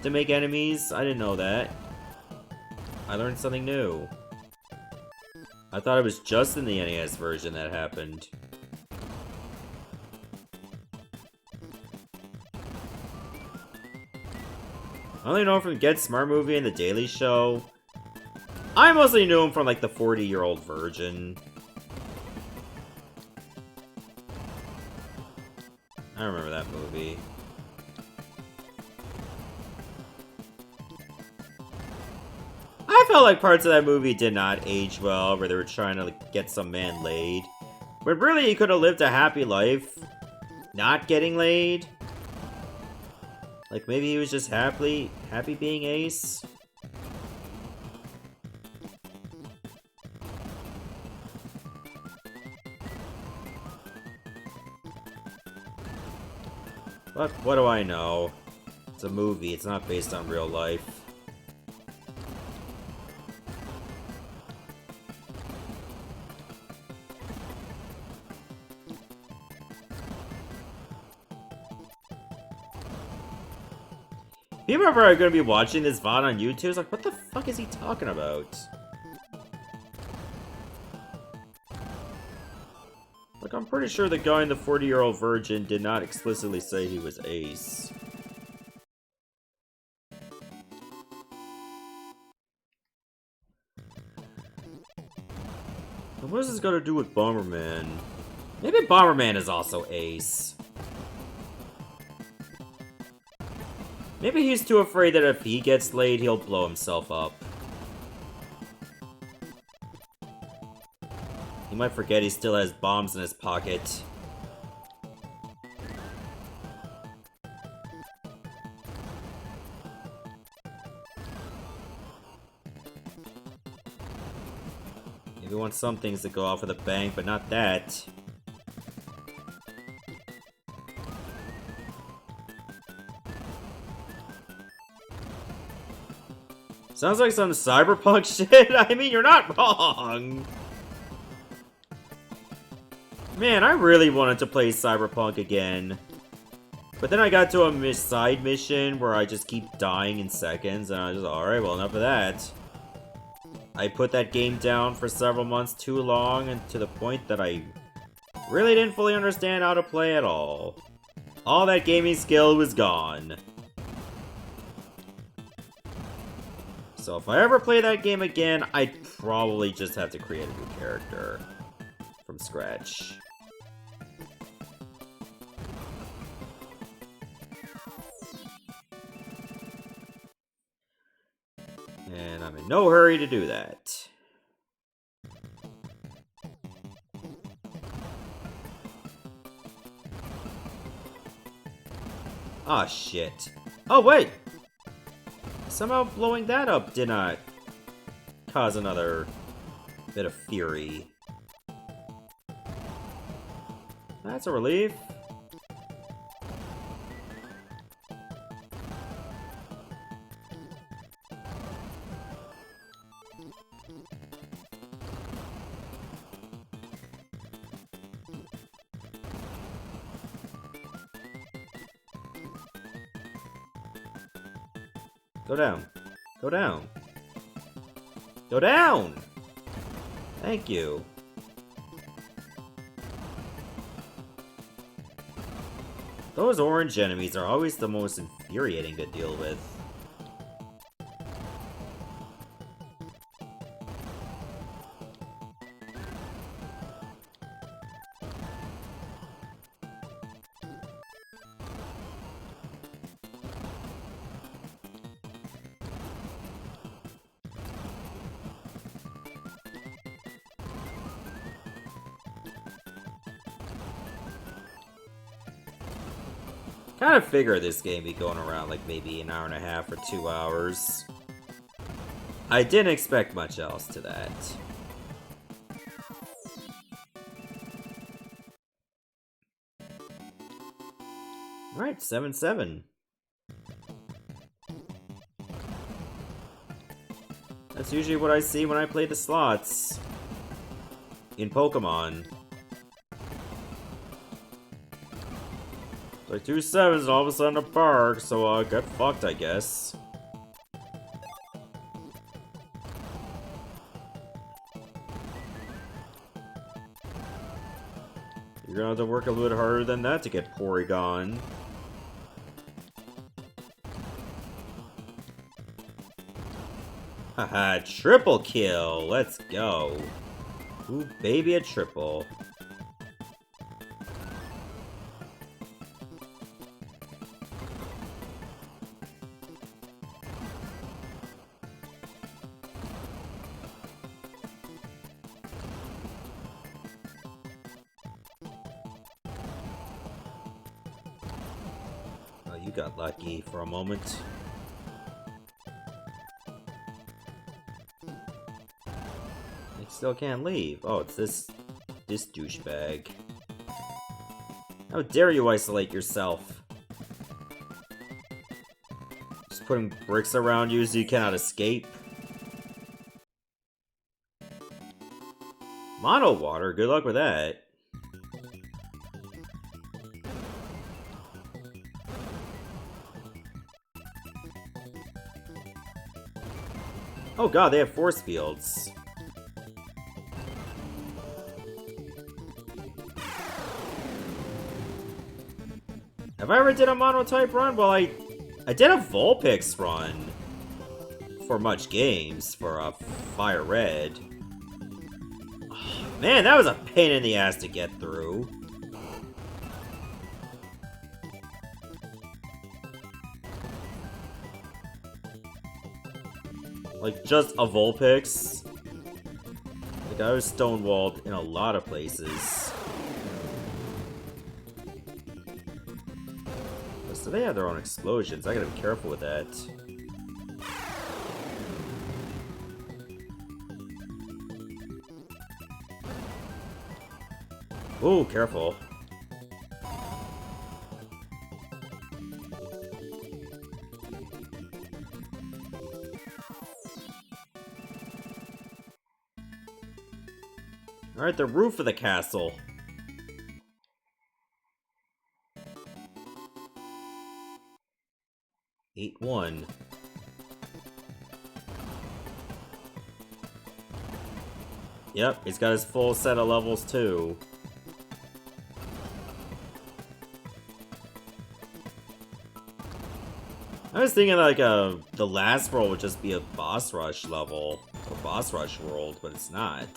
to make enemies? I didn't know that. I learned something new. I thought it was just in the NES version that happened. I only know him from Get Smart Movie and The Daily Show. I mostly knew him from, like, the 40-year-old virgin. I remember that movie. I felt like parts of that movie did not age well, where they were trying to, like, get some man laid. But really, he could have lived a happy life, not getting laid. Like, maybe he was just happy being Ace? But what do I know? It's a movie, it's not based on real life. People are probably going to be watching this VOD on YouTube. It's like, what the fuck is he talking about? Like, I'm pretty sure the guy in the 40-year-old virgin did not explicitly say he was Ace. And what does this got to do with Bomberman? Maybe Bomberman is also Ace. Maybe he's too afraid that if he gets laid, he'll blow himself up. He might forget he still has bombs in his pocket. Maybe he wants some things to go off with a bang, but not that. Sounds like some cyberpunk shit. I mean, you're not wrong. Man, I really wanted to play Cyberpunk again. But then I got to a side mission where I just keep dying in seconds, and I was just, alright, well, enough of that. I put that game down for several months too long, and to the point that I really didn't fully understand how to play at all. All that gaming skill was gone. So if I ever play that game again, I'd probably just have to create a new character from scratch. And I'm in no hurry to do that. Ah, shit. Oh, wait! Somehow blowing that up did not cause another bit of fury. That's a relief. Go down. Go down. Go down! Thank you. Those orange enemies are always the most infuriating to deal with. Kind of figure this game be going around like maybe an hour and a half or 2 hours. I didn't expect much else to that. Alright, 7-7. That's usually what I see when I play the slots in Pokemon. Like 2 sevens, all of a sudden a park, so get fucked, I guess. You're gonna have to work a little bit harder than that to get Porygon. Haha, triple kill! Let's go! Ooh, baby, a triple. You got lucky for a moment. I still can't leave. Oh, it's this douchebag. How dare you isolate yourself? Just putting bricks around you so you cannot escape. Mono water, good luck with that. Oh god, they have force fields. Have I ever did a mono-type run? Well, I did a Vulpix run for much games for Fire Red. Oh, man, that was a pain in the ass to get through. Like, just a Vulpix. Like, I was stonewalled in a lot of places. So they have their own explosions. I gotta be careful with that. Ooh, careful. Alright, the roof of the castle. pick one. Yep, he's got his full set of levels too. I was thinking like the last world would just be a boss rush level, or boss rush world, but it's not.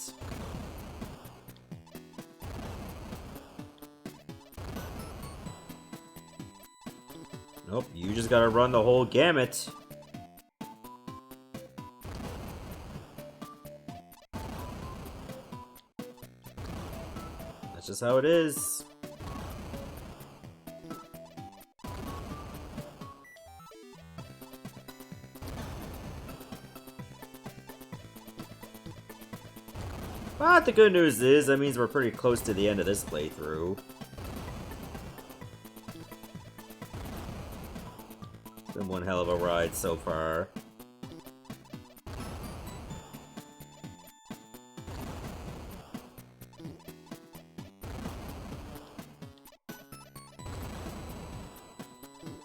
Nope, you just gotta run the whole gamut. That's just how it is. But the good news is, that means we're pretty close to the end of this playthrough. It's been one hell of a ride so far.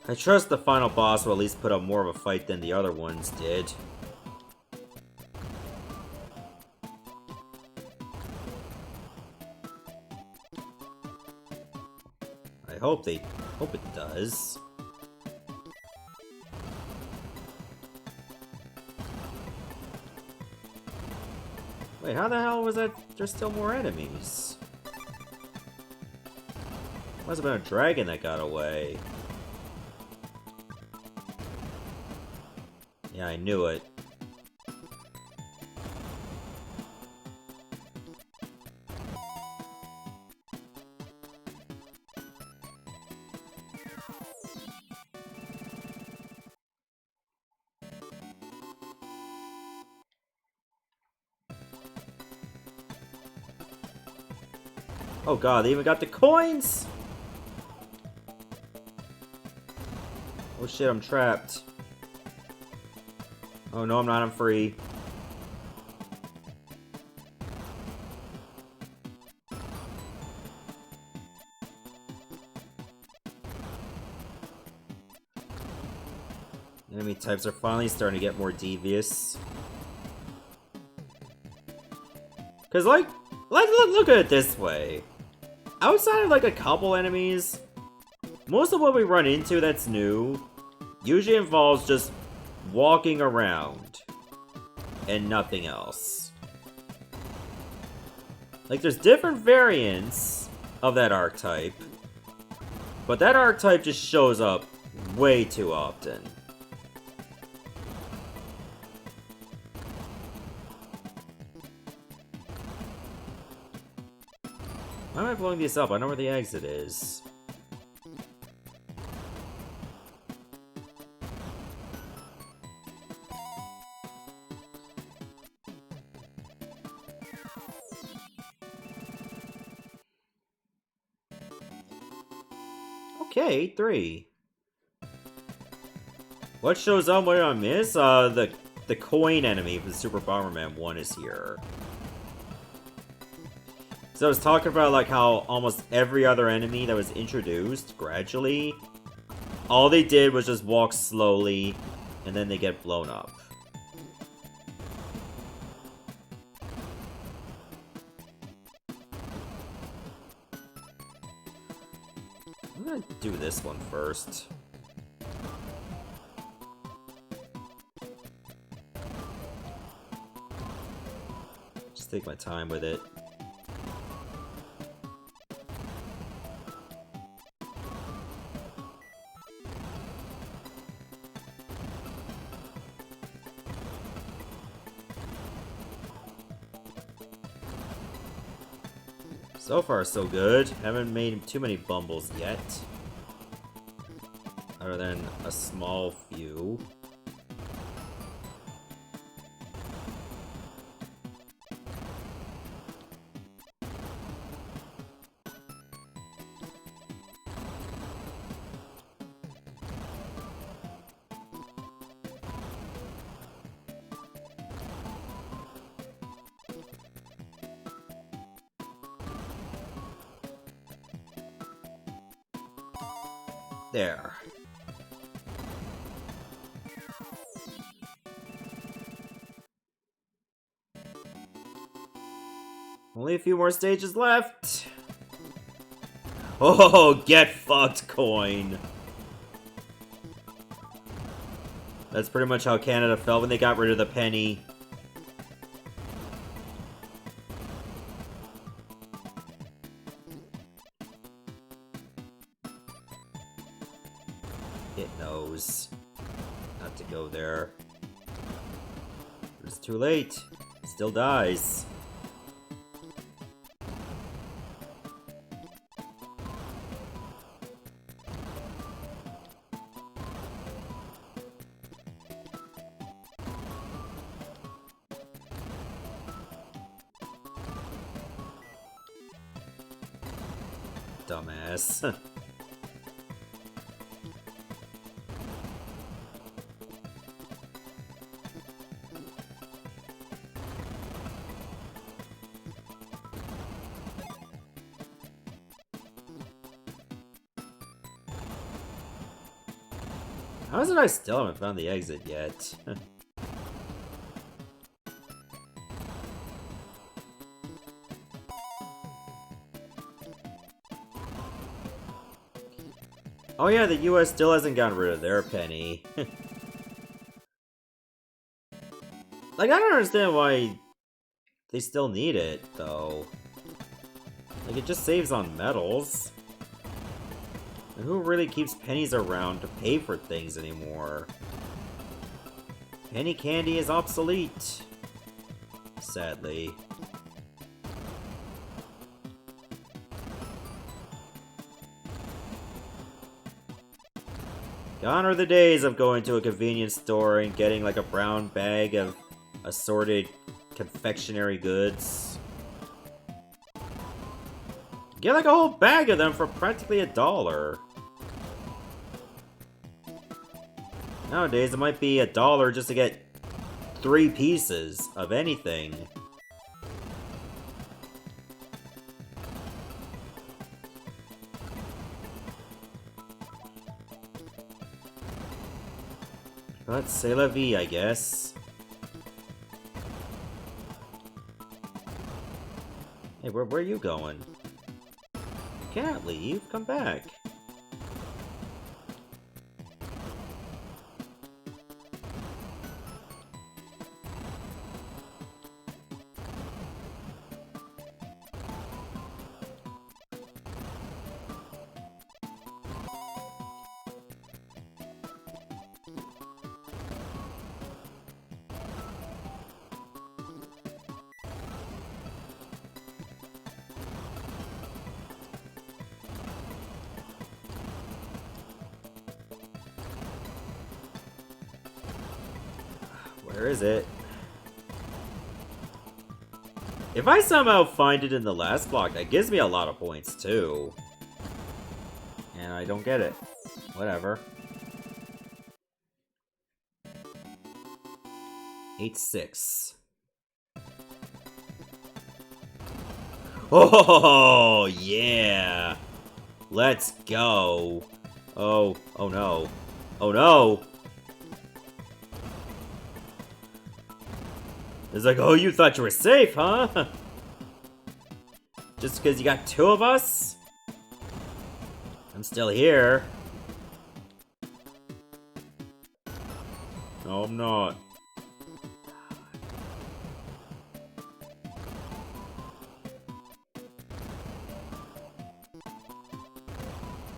I trust the final boss will at least put up more of a fight than the other ones did. I hope it does. Wait, how the hell was that? There's still more enemies. Must have been a dragon that got away. Yeah, I knew it. Oh god, they even got the coins! Oh shit, I'm trapped. Oh no, I'm not, I'm free. Enemy types are finally starting to get more devious. Cause like look at it this way. Outside of like a couple enemies, most of what we run into that's new usually involves just walking around and nothing else. Like there's different variants of that archetype, but that archetype just shows up way too often. Why am I blowing these up? I know where the exit is. Okay, 3. What shows up when I miss? The coin enemy from Super Bomberman 1 is here. So I was talking about like how almost every other enemy that was introduced gradually, all they did was just walk slowly and then they get blown up. I'm gonna do this one first. Just take my time with it. So far, so good. Haven't made too many bumbles yet. Other than a small few. There. Only a few more stages left. Oh, get fucked, coin. That's pretty much how Canada felt when they got rid of the penny. It knows not to go there. It's too late. It still dies. Dumbass. How is it I still haven't found the exit yet? Oh yeah, the US still hasn't gotten rid of their penny. Like, I don't understand why they still need it, though. Like, it just saves on metals. And who really keeps pennies around to pay for things anymore? Penny candy is obsolete. Sadly. Gone are the days of going to a convenience store and getting like a brown bag of assorted confectionery goods. Get like a whole bag of them for practically $1. Nowadays, it might be $1 just to get 3 pieces of anything. But c'est la vie, I guess. Hey, where are you going? You can't leave. Come back. Where is it? If I somehow find it in the last block, that gives me a lot of points, too. And I don't get it. Whatever. 8-6. Oh, yeah! Let's go! Oh no. Oh no! It's like, oh, you thought you were safe, huh? Just because you got 2 of us? I'm still here. No, I'm not.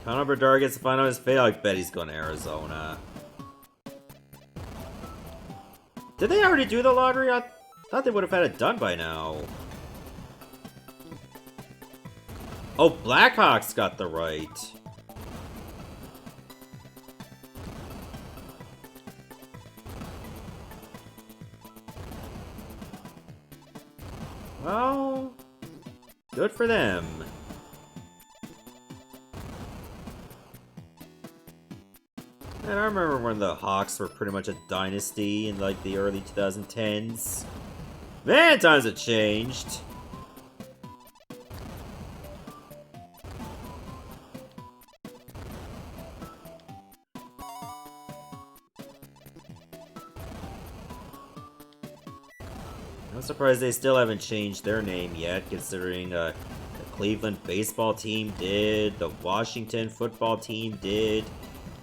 Conor Bedard gets to find out his fate. I bet he's going to Arizona. Did they already do the lottery? I thought they would have had it done by now. Oh, Blackhawks got the right. Well, good for them. And I remember when the Hawks were pretty much a dynasty in like the early 2010s. Man, times have changed. I'm surprised they still haven't changed their name yet, considering the Cleveland baseball team did, the Washington football team did,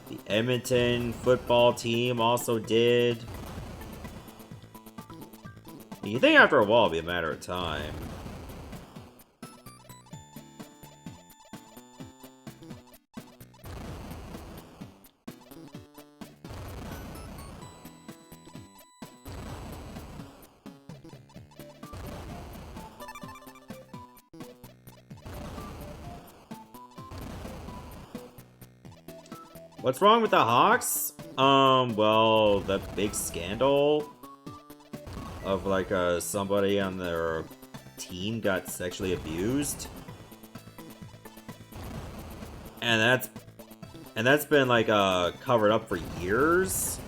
the Edmonton football team also did. You think after a while it'll be a matter of time. What's wrong with the Hawks? Well, that big scandal of, like, somebody on their team got sexually abused. And that's been, like, covered up for years.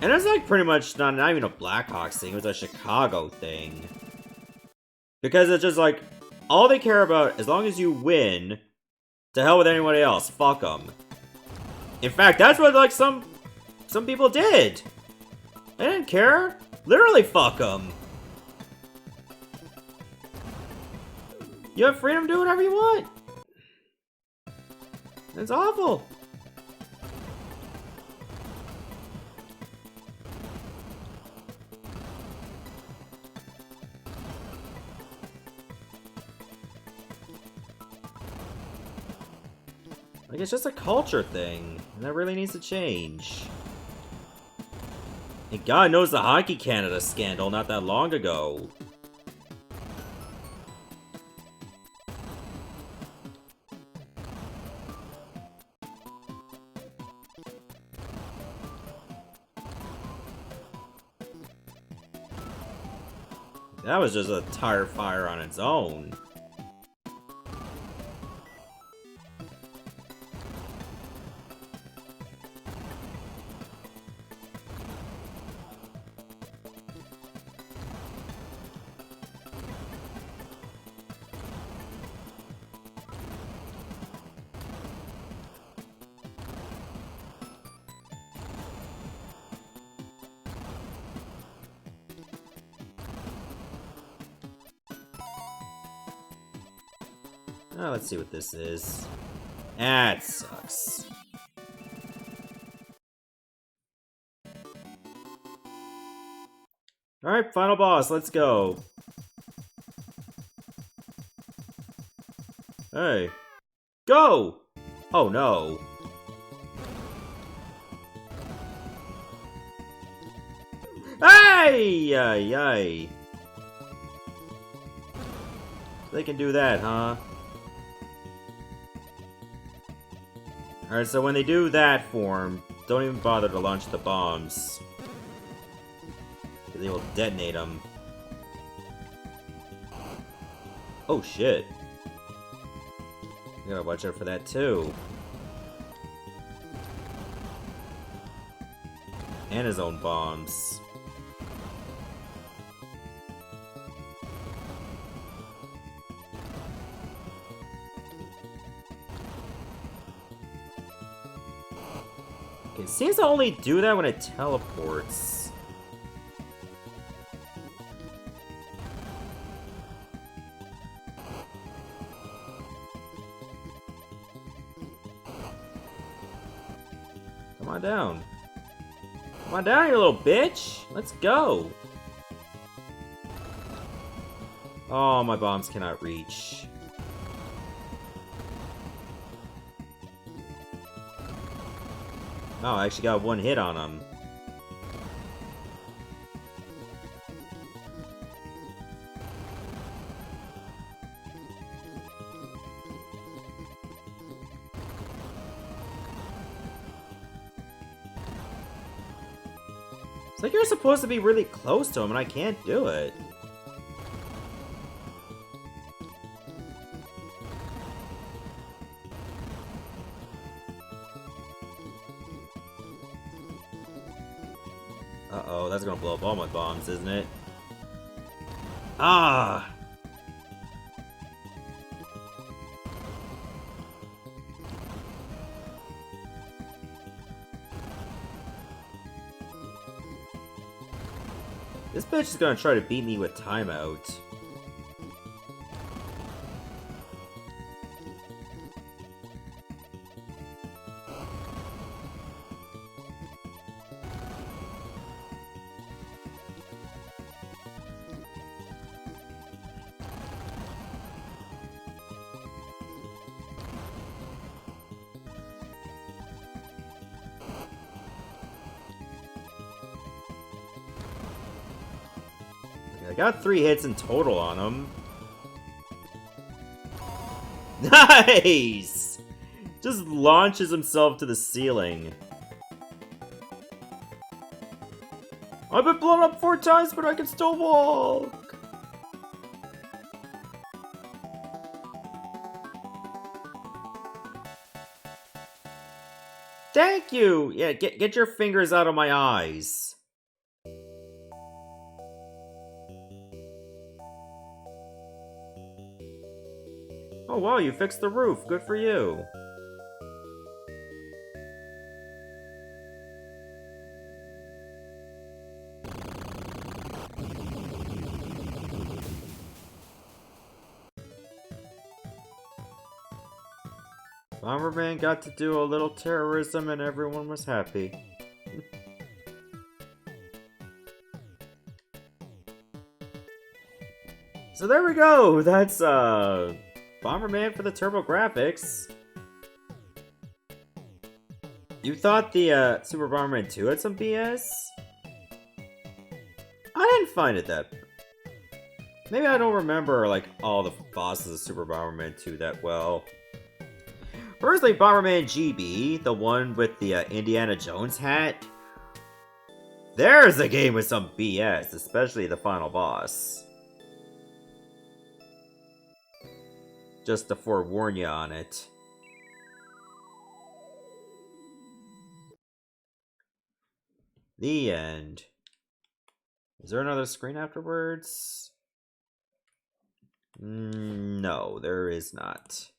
And it's, like, pretty much not even a Blackhawks thing, it was a Chicago thing. Because it's just, like, all they care about, as long as you win, to hell with anybody else, fuck them. In fact, that's what, like, some people did. They didn't care. Literally fuck them. You have freedom to do whatever you want. It's awful. Like, it's just a culture thing, and that really needs to change. And God knows the Hockey Canada scandal not that long ago. That was just a tire fire on its own. Oh, let's see what this is. That sucks. Alright, final boss, let's go. Hey. Go! Oh no. Hey! Yay! They can do that, huh? Alright, so when they do that form, don't even bother to launch the bombs. They will detonate them. Oh shit. You gotta watch out for that too. And his own bombs. It seems to only do that when it teleports. Come on down. Come on down, you little bitch! Let's go! Oh, my bombs cannot reach. Oh, I actually got one hit on him. It's like you're supposed to be really close to him and I can't do it. Uh-oh, that's gonna blow up all my bombs, isn't it? Ah! This bitch is gonna try to beat me with timeout. I got 3 hits in total on him. Nice! Just launches himself to the ceiling. I've been blown up 4 times, but I can still walk! Thank you! Yeah, get your fingers out of my eyes. Oh wow, you fixed the roof. Good for you. Bomberman got to do a little terrorism and everyone was happy. So there we go. That's Bomberman for the TurboGrafx. You thought the Super Bomberman 2 had some BS? I didn't find it that. Maybe I don't remember like all the bosses of Super Bomberman 2 that well. Firstly, Bomberman GB, the one with the Indiana Jones hat. There's a game with some BS, especially the final boss. Just to forewarn you on it. The end. Is there another screen afterwards? No, there is not.